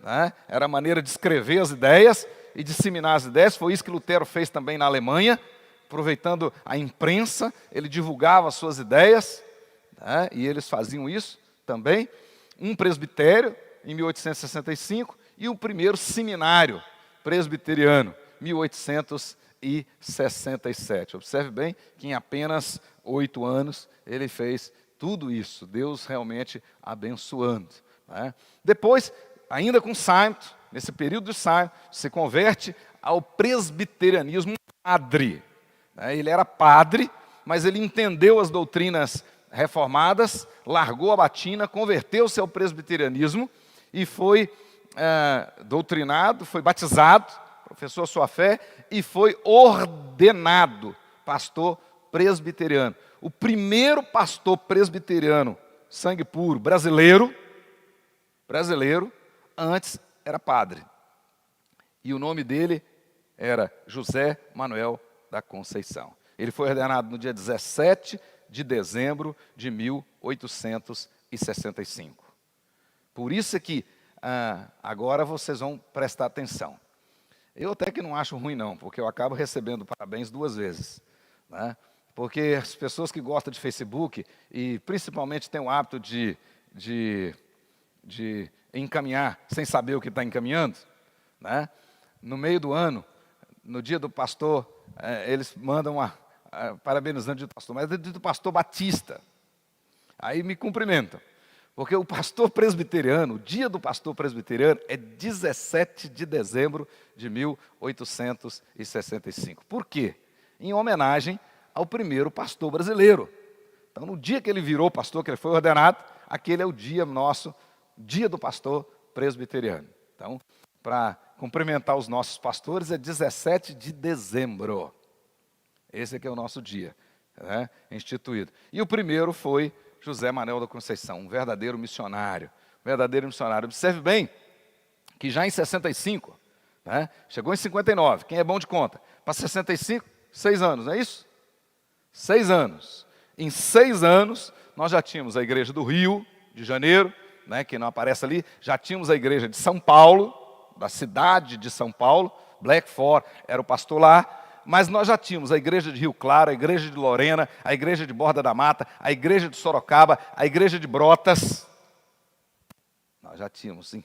né? Era a maneira de escrever as ideias e disseminar as ideias. Foi isso que Lutero fez também na Alemanha, aproveitando a imprensa, ele divulgava as suas ideias, né? E eles faziam isso também. Um presbitério, em 1865, e o primeiro seminário presbiteriano, 1867. Observe bem que em apenas 8 anos ele fez tudo isso, Deus realmente abençoando, né? Depois, ainda com Simonton, nesse período de Simonton, se converte ao presbiterianismo padre. Ele era padre, mas ele entendeu as doutrinas reformadas, largou a batina, converteu-se ao presbiterianismo e foi doutrinado, foi batizado, professou a sua fé e foi ordenado pastor presbiteriano. O primeiro pastor presbiteriano, sangue puro, brasileiro, antes era padre. E o nome dele era José Manuel da Conceição. Ele foi ordenado no dia 17 de dezembro de 1865. Por isso é que agora vocês vão prestar atenção. Eu até que não acho ruim não, porque eu acabo recebendo parabéns 2 vezes, né? Porque as pessoas que gostam de Facebook e principalmente têm o hábito de encaminhar sem saber o que está encaminhando, né? No meio do ano, no dia do pastor, eles mandam parabenizando o dia do pastor, mas é o dia do pastor Batista. Aí me cumprimentam, porque o pastor presbiteriano, o dia do pastor presbiteriano é 17 de dezembro de 1865. Por quê? Em homenagem ao primeiro pastor brasileiro. Então, no dia que ele virou pastor, que ele foi ordenado, aquele é o dia nosso, dia do pastor presbiteriano. Então, para cumprimentar os nossos pastores, é 17 de dezembro. Esse aqui é o nosso dia, né, instituído. E o primeiro foi José Manuel da Conceição, um verdadeiro missionário. Observe bem que já em 65, né, chegou em 59, quem é bom de conta? Para 65, 6 anos, não é isso? 6 anos. Em 6 anos, nós já tínhamos a igreja do Rio de Janeiro, né, que não aparece ali, já tínhamos a igreja de São Paulo, da cidade de São Paulo, Blackford era o pastor lá, mas nós já tínhamos a igreja de Rio Claro, a igreja de Lorena, a igreja de Borda da Mata, a igreja de Sorocaba, a igreja de Brotas. Nós já tínhamos, sim,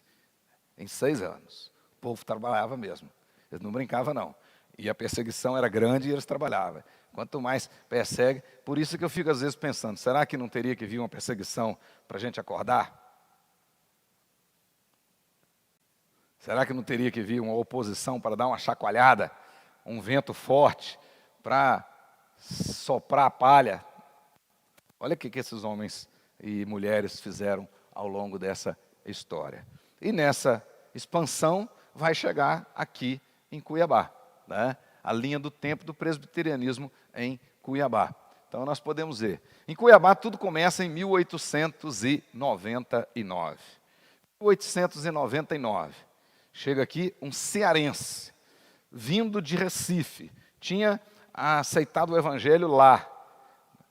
em 6 anos. O povo trabalhava mesmo, eles não brincavam não. E a perseguição era grande e eles trabalhavam. Quanto mais persegue, por isso que eu fico às vezes pensando, será que não teria que vir uma perseguição para a gente acordar? Será que não teria que vir uma oposição para dar uma chacoalhada, um vento forte, para soprar a palha? Olha o que esses homens e mulheres fizeram ao longo dessa história. E nessa expansão vai chegar aqui em Cuiabá, né? A linha do tempo do presbiterianismo em Cuiabá. Então nós podemos ver. Em Cuiabá tudo começa em 1899. 1899. Chega aqui um cearense, vindo de Recife. Tinha aceitado o evangelho lá.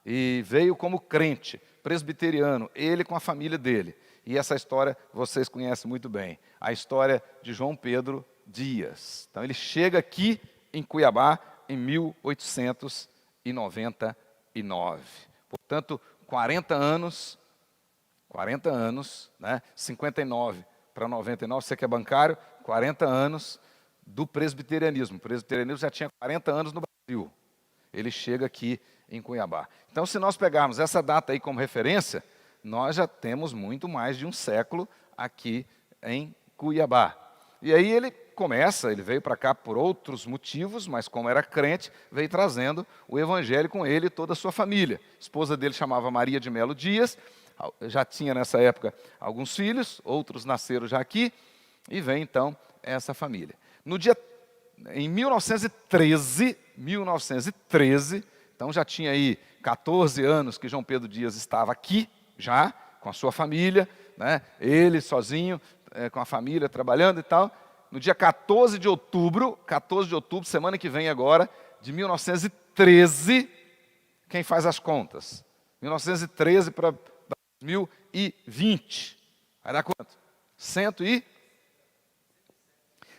E veio como crente, presbiteriano, ele com a família dele. E essa história vocês conhecem muito bem, a história de João Pedro Dias. Então ele chega aqui em Cuiabá em 1899. Portanto, 40 anos, né? 59 para 99, você que é bancário, 40 anos do presbiterianismo. O presbiterianismo já tinha 40 anos no Brasil. Ele chega aqui em Cuiabá. Então, se nós pegarmos essa data aí como referência, nós já temos muito mais de um século aqui em Cuiabá. E aí ele veio para cá por outros motivos, mas como era crente, veio trazendo o evangelho com ele e toda a sua família. A esposa dele chamava Maria de Melo Dias, já tinha nessa época alguns filhos, outros nasceram já aqui, e vem então essa família. Em 1913, então já tinha aí 14 anos que João Pedro Dias estava aqui, já, com a sua família, né? Ele sozinho, com a família, trabalhando e tal. No dia 14 de outubro, semana que vem agora, de 1913, quem faz as contas? 1913 para 2020. Vai dar quanto?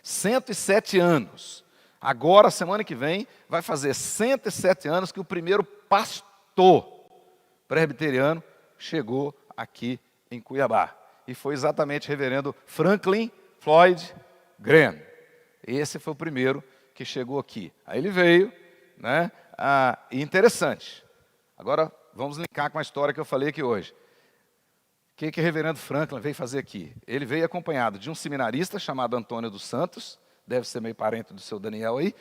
107 anos. Agora, semana que vem, vai fazer 107 anos que o primeiro pastor presbiteriano chegou aqui em Cuiabá. E foi exatamente o reverendo Franklin Floyd Graham. Esse foi o primeiro que chegou aqui. Aí ele veio, né? E interessante. Agora, vamos linkar com a história que eu falei aqui hoje. O que o reverendo Franklin veio fazer aqui? Ele veio acompanhado de um seminarista chamado Antônio dos Santos, deve ser meio parente do seu Daniel aí,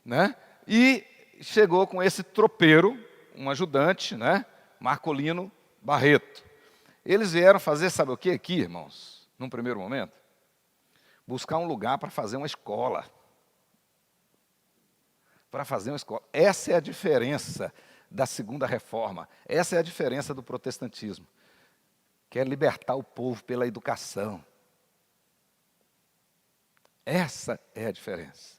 né? E chegou com esse tropeiro, um ajudante, né? Marcolino Barreto. Eles vieram fazer, sabe o que aqui, irmãos? Num primeiro momento? Buscar um lugar para fazer uma escola. Essa é a diferença da segunda reforma. Essa é a diferença do protestantismo. Quer libertar o povo pela educação. Essa é a diferença.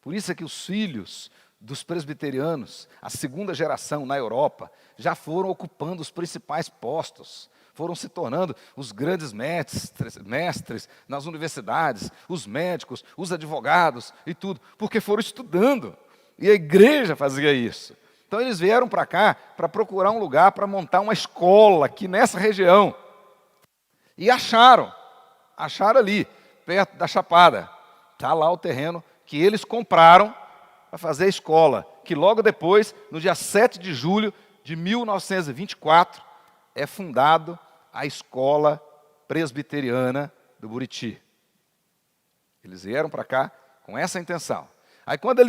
Por isso é que os filhos dos presbiterianos, a segunda geração na Europa, já foram ocupando os principais postos, foram se tornando os grandes mestres nas universidades, os médicos, os advogados e tudo, porque foram estudando. E a igreja fazia isso. Então eles vieram para cá para procurar um lugar para montar uma escola aqui nessa região. E acharam ali, perto da Chapada. Está lá o terreno que eles compraram para fazer a escola, que logo depois, no dia 7 de julho de 1924, é fundado a Escola Presbiteriana do Buriti. Eles vieram para cá com essa intenção. Aí quando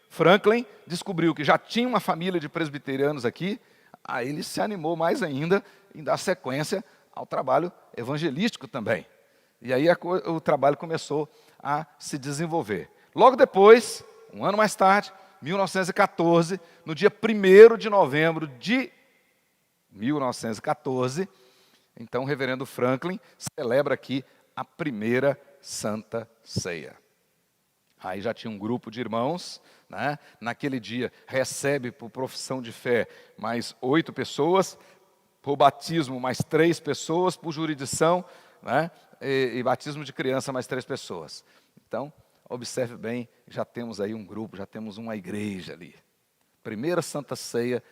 Franklin descobriu que já tinha uma família de presbiterianos aqui, aí ele se animou mais ainda em dar sequência ao trabalho evangelístico também. E aí o trabalho começou a se desenvolver. Logo depois, um ano mais tarde, 1914, no dia 1º de novembro de 1914, então o reverendo Franklin celebra aqui a primeira Santa Ceia. Aí já tinha um grupo de irmãos, né? Naquele dia recebe por profissão de fé mais 8 pessoas, por batismo mais 3 pessoas, por jurisdição, né? E batismo de criança mais 3 pessoas. Então, observe bem, já temos aí um grupo, já temos uma igreja ali. Primeira Santa Ceia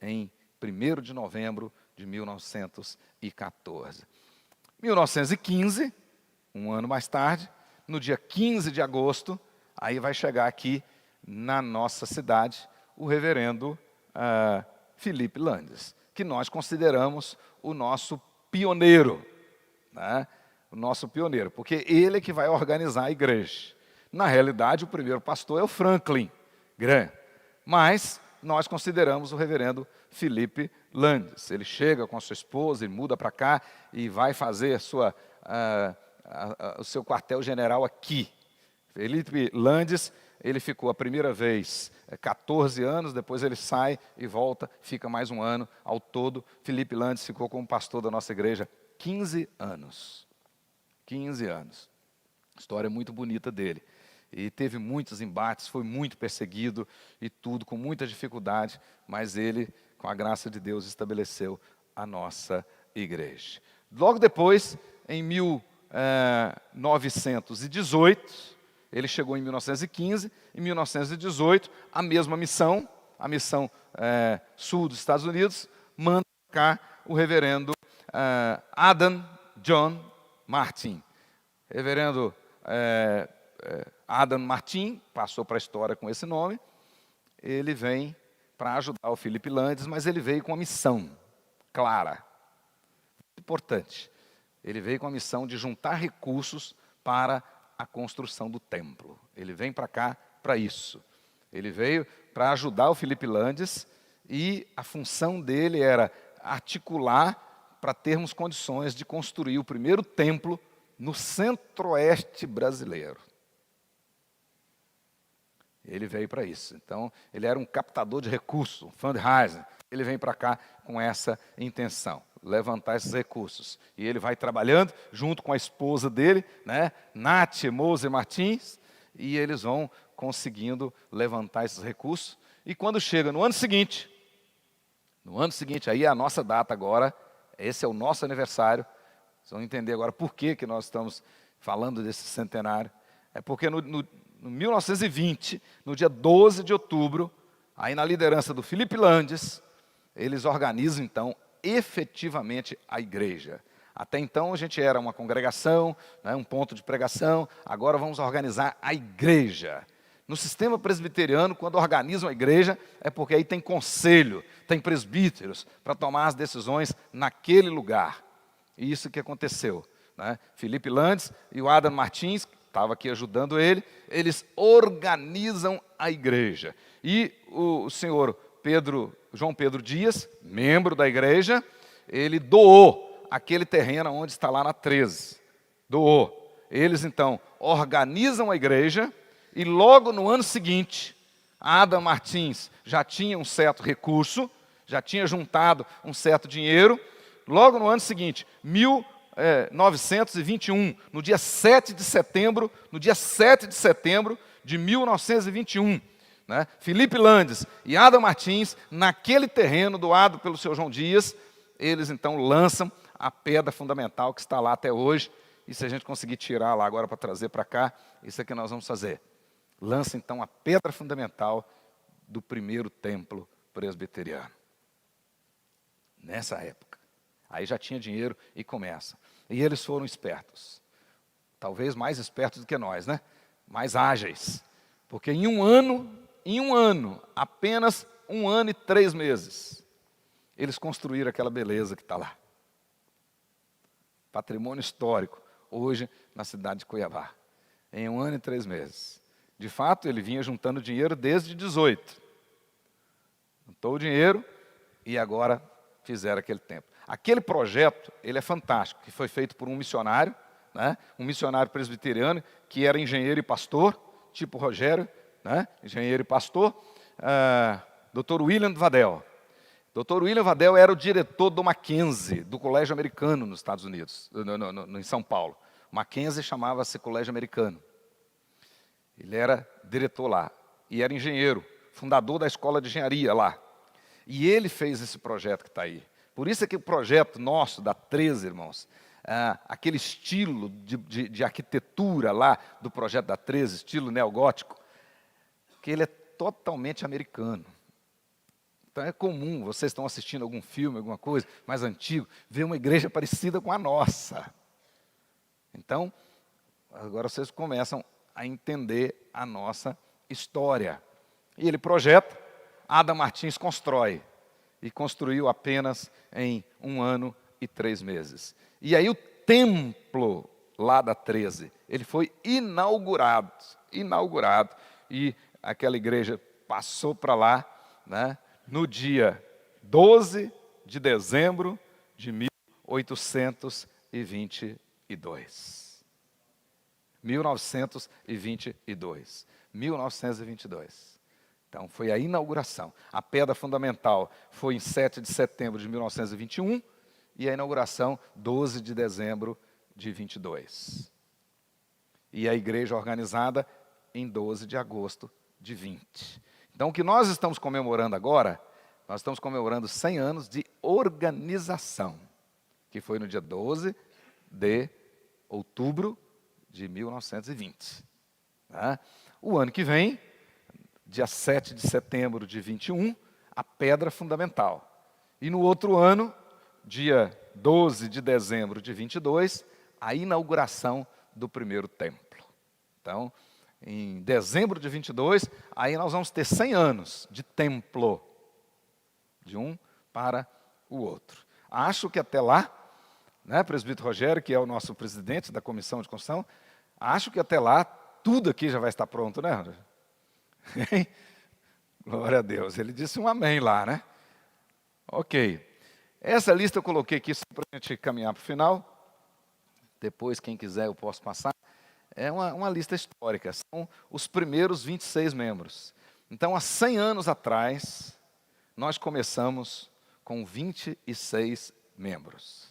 em 1º de novembro de 1914. 1915, um ano mais tarde, no dia 15 de agosto, aí vai chegar aqui na nossa cidade o reverendo Felipe Landes, que nós consideramos o nosso pioneiro, né? O nosso pioneiro, porque ele é que vai organizar a igreja. Na realidade, o primeiro pastor é o Franklin Graham, mas nós consideramos o reverendo Felipe Landes. Ele chega com a sua esposa, ele muda para cá e vai fazer o seu quartel-general aqui. Felipe Landes, ele ficou a primeira vez 14 anos, depois ele sai e volta, fica mais um ano. Ao todo, Felipe Landes ficou como pastor da nossa igreja 15 anos. 15 anos. História muito bonita dele. E teve muitos embates, foi muito perseguido e tudo, com muita dificuldade, mas ele, com a graça de Deus, estabeleceu a nossa igreja. Logo depois, em 1918, ele chegou em 1915, em 1918, a mesma missão, a missão sul dos Estados Unidos, manda cá o reverendo Adam John Martin. Reverendo Adam Martin, passou para a história com esse nome, ele vem para ajudar o Philip Landis, mas ele veio com uma missão clara, importante. Ele veio com a missão de juntar recursos para a construção do templo. Ele vem para cá para isso. Ele veio para ajudar o Philip Landis e a função dele era articular para termos condições de construir o primeiro templo no centro-oeste brasileiro. Ele veio para isso. Então, ele era um captador de recursos, um fundraiser. Ele vem para cá com essa intenção, levantar esses recursos. E ele vai trabalhando junto com a esposa dele, né, Nath Moser Martins, e eles vão conseguindo levantar esses recursos. E quando chega no ano seguinte, aí é a nossa data agora, esse é o nosso aniversário. Vocês vão entender agora por que nós estamos falando desse centenário. É porque no 1920, no dia 12 de outubro, aí na liderança do Philip Landis, eles organizam, então, efetivamente a igreja. Até então a gente era uma congregação, né, um ponto de pregação, agora vamos organizar a igreja. No sistema presbiteriano, quando organizam a igreja, é porque aí tem conselho, tem presbíteros para tomar as decisões naquele lugar. E isso que aconteceu, né? Philip Landis e o Adam Martins, estava aqui ajudando ele, eles organizam a igreja. E o senhor João Pedro Dias, membro da igreja, ele doou aquele terreno onde está lá na 13. Doou. Eles, então, organizam a igreja e logo no ano seguinte, Adam Martins já tinha um certo recurso, já tinha juntado um certo dinheiro. Logo no ano seguinte, 1921, no dia 7 de setembro de 1921, né, Philip Landis e Adam Martins, naquele terreno doado pelo seu João Dias, eles então lançam a pedra fundamental que está lá até hoje. E se a gente conseguir tirar lá agora para trazer para cá, isso é que nós vamos fazer. Lança então a pedra fundamental do primeiro templo presbiteriano. Nessa época. Aí já tinha dinheiro e começa. E eles foram espertos. Talvez mais espertos do que nós, né? Mais ágeis. Porque em um ano, apenas 1 ano e 3 meses, eles construíram aquela beleza que está lá. Patrimônio histórico, hoje na cidade de Cuiabá. Em 1 ano e 3 meses. De fato, ele vinha juntando dinheiro desde 18. Juntou o dinheiro e agora fizeram aquele templo. Aquele projeto, ele é fantástico, que foi feito por um missionário, né? Um missionário presbiteriano, que era engenheiro e pastor, tipo Rogério, né? Engenheiro e pastor, Dr. William Vadell. Dr. William Vadell era o diretor do Mackenzie, do Colégio Americano nos Estados Unidos, em São Paulo. O Mackenzie chamava-se Colégio Americano. Ele era diretor lá e era engenheiro, fundador da escola de engenharia lá. E ele fez esse projeto que está aí. Por isso é que o projeto nosso, da 13, irmãos, aquele estilo de arquitetura lá do projeto da 13, estilo neogótico, que ele é totalmente americano. Então é comum, vocês estão assistindo algum filme, alguma coisa mais antigo, ver uma igreja parecida com a nossa. Então, agora vocês começam a entender a nossa história. E ele projeta, Adam Martins constrói. E construiu apenas em 1 ano e 3 meses. E aí o templo lá da 13, ele foi inaugurado. E aquela igreja passou para lá, né, no dia 12 de dezembro de 1822. 1922. Então, foi a inauguração. A pedra fundamental foi em 7 de setembro de 1921 e a inauguração 12 de dezembro de 22. E a igreja organizada em 12 de agosto de 20. Então, o que nós estamos comemorando agora, nós estamos comemorando 100 anos de organização. que foi no dia 12 de outubro de 1920. Tá? O ano que vem, dia 7 de setembro de 21, a pedra fundamental. E no outro ano, dia 12 de dezembro de 22, a inauguração do primeiro templo. Então, em dezembro de 22, aí nós vamos ter 100 anos de templo, de um para o outro. Acho que até lá, né, presbítero Rogério, que é o nosso presidente da comissão de construção, acho que até lá tudo aqui já vai estar pronto, né, Rogério? Glória a Deus. Ele disse um amém lá, né? Ok. Essa lista eu coloquei aqui só para a gente caminhar para o final. Depois, quem quiser, eu posso passar. É uma lista histórica. São os primeiros 26 membros. Então, há 100 anos atrás, nós começamos com 26 membros.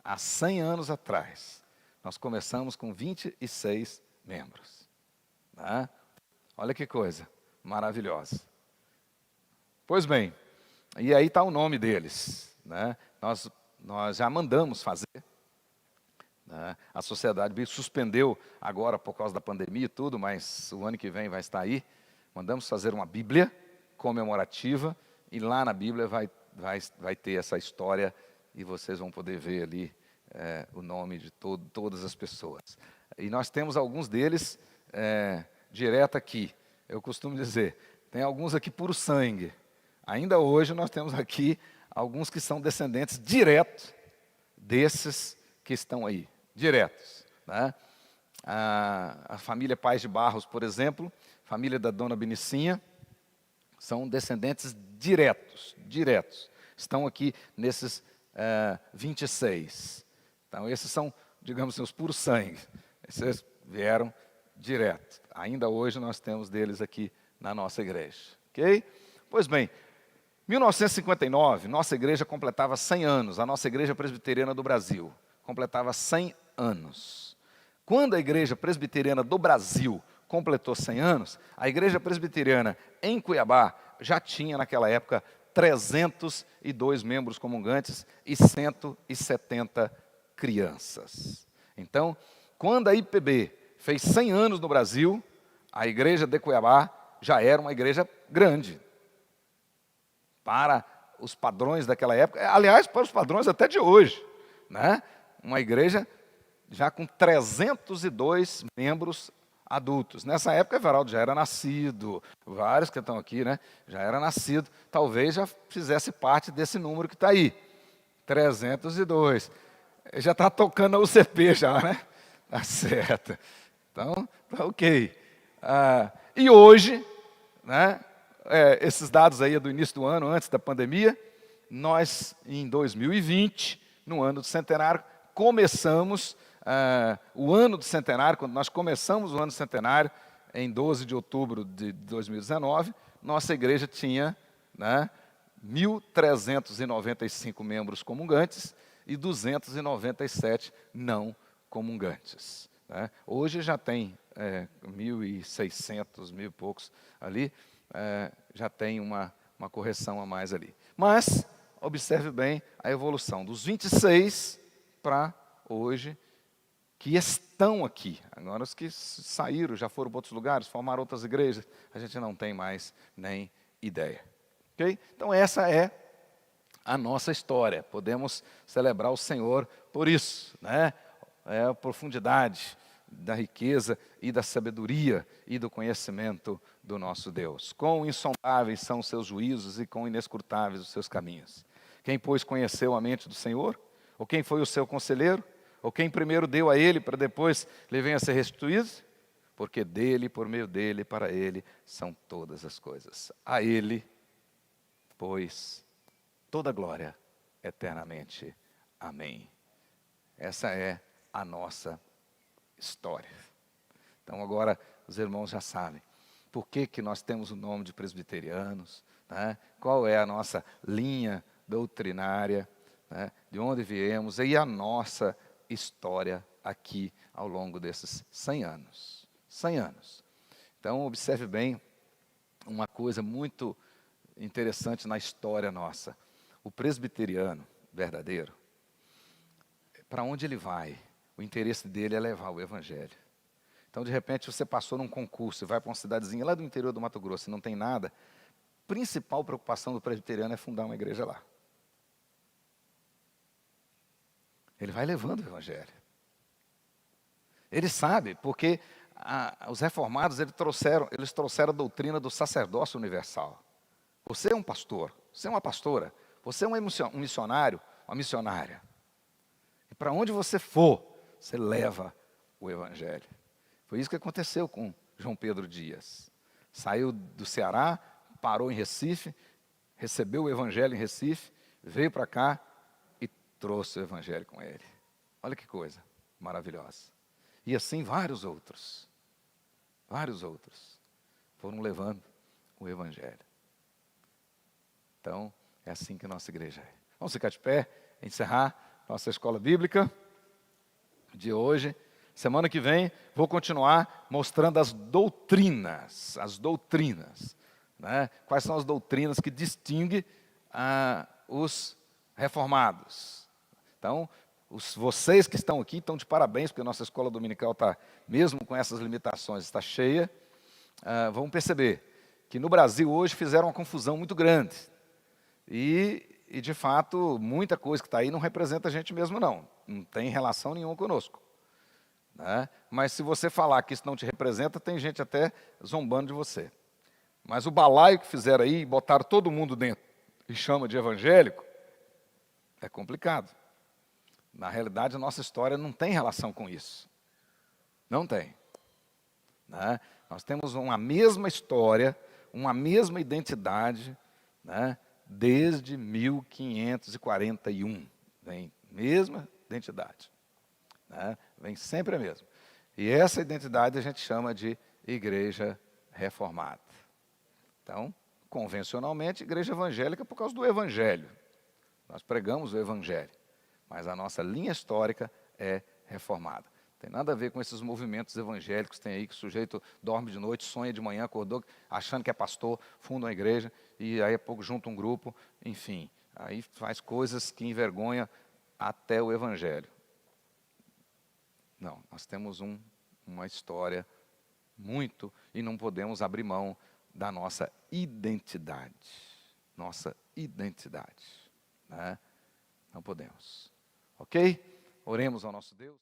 Há 100 anos atrás, nós começamos com 26 membros. Tá? Olha que coisa maravilhosa. Pois bem, e aí está o nome deles. Né? Nós já mandamos fazer. Né? A Sociedade Bíblica suspendeu agora por causa da pandemia e tudo, mas o ano que vem vai estar aí. Mandamos fazer uma Bíblia comemorativa e lá na Bíblia vai ter essa história e vocês vão poder ver ali o nome de todas as pessoas. E nós temos alguns deles direto aqui. Eu costumo dizer, tem alguns aqui puro sangue. Ainda hoje nós temos aqui alguns que são descendentes diretos desses que estão aí, diretos. Né? A família Pais de Barros, por exemplo, família da dona Benicinha, são descendentes diretos. Estão aqui nesses 26. Então, esses são, digamos assim, os puros sangue. Esses vieram direto. Ainda hoje nós temos deles aqui na nossa igreja. Ok? Pois bem, 1959, nossa igreja completava 100 anos. A nossa igreja presbiteriana do Brasil completava 100 anos. Quando a igreja presbiteriana do Brasil completou 100 anos, a igreja presbiteriana em Cuiabá já tinha naquela época 302 membros comungantes e 170 crianças. Então, quando a IPB fez 100 anos no Brasil, a igreja de Cuiabá já era uma igreja grande. Para os padrões daquela época, aliás, para os padrões até de hoje. Né? Uma igreja já com 302 membros adultos. Nessa época, Everaldo já era nascido, vários que estão aqui, né, já era nascido, talvez já fizesse parte desse número que está aí, 302. Já está tocando a UCP já, né? Tá certo. Então, tá ok. E hoje, né, esses dados aí do início do ano, antes da pandemia, nós, em 2020, no ano do centenário, começamos o ano do centenário. Quando nós começamos o ano do centenário, em 12 de outubro de 2019, nossa igreja tinha 1.395 membros comungantes e 297 não comungantes. Né? Hoje já tem 1.600, 1.000 e poucos ali, já tem uma correção a mais ali. Mas, observe bem a evolução dos 26 para hoje, que estão aqui. Agora os que saíram, já foram para outros lugares, formaram outras igrejas, a gente não tem mais nem ideia. Okay? Então essa é a nossa história. Podemos celebrar o Senhor por isso. Né? É a profundidade da riqueza e da sabedoria e do conhecimento do nosso Deus. Quão insondáveis são os seus juízos e quão inescrutáveis os seus caminhos. Quem, pois, conheceu a mente do Senhor? Ou quem foi o seu conselheiro? Ou quem primeiro deu a ele para depois lhe venha a ser restituído? Porque dele, por meio dele, para ele são todas as coisas. A ele, pois, toda glória eternamente. Amém. Essa é a nossa história. Então agora os irmãos já sabem por que nós temos o nome de presbiterianos, né? Qual é a nossa linha doutrinária, né? De onde viemos e a nossa história aqui ao longo desses 100 anos. 100 anos. Então observe bem uma coisa muito interessante na história nossa. O presbiteriano verdadeiro, para onde ele vai, o interesse dele é levar o evangelho. Então, de repente, você passou num concurso e vai para uma cidadezinha lá do interior do Mato Grosso e não tem nada, a principal preocupação do presbiteriano é fundar uma igreja lá. Ele vai levando o evangelho. Ele sabe, porque os reformados eles trouxeram a doutrina do sacerdócio universal. Você é um pastor, você é uma pastora, você é um missionário, uma missionária. E para onde você for, você leva o evangelho. Foi isso que aconteceu com João Pedro Dias. Saiu do Ceará, parou em Recife, recebeu o evangelho em Recife, veio para cá e trouxe o evangelho com ele. Olha que coisa maravilhosa. E assim vários outros foram levando o evangelho. Então, é assim que a nossa igreja é. Vamos ficar de pé, encerrar nossa escola bíblica de hoje. Semana que vem, vou continuar mostrando as doutrinas, né? Quais são as doutrinas que distinguem os reformados. Então, vocês que estão aqui estão de parabéns, porque a nossa escola dominical está, mesmo com essas limitações, está cheia. Vão perceber que no Brasil hoje fizeram uma confusão muito grande. E de fato, muita coisa que está aí não representa a gente mesmo, não. Não tem relação nenhuma conosco. Né? Mas se você falar que isso não te representa, tem gente até zombando de você. Mas o balaio que fizeram aí, botaram todo mundo dentro e chama de evangélico, é complicado. Na realidade, a nossa história não tem relação com isso. Não tem. Né? Nós temos uma mesma história, uma mesma identidade, né? Desde 1541. Vem mesma identidade. Né? Vem sempre a mesma. E essa identidade a gente chama de igreja reformada. Então, convencionalmente, igreja evangélica por causa do evangelho. Nós pregamos o evangelho. Mas a nossa linha histórica é reformada. Tem nada a ver com esses movimentos evangélicos que tem aí, que o sujeito dorme de noite, sonha de manhã, acordou achando que é pastor, funda uma igreja, e aí a pouco junta um grupo, enfim. Aí faz coisas que envergonham até o evangelho. Não, nós temos uma história muito, e não podemos abrir mão da nossa identidade. Nossa identidade. Né? Não podemos. Ok? Oremos ao nosso Deus.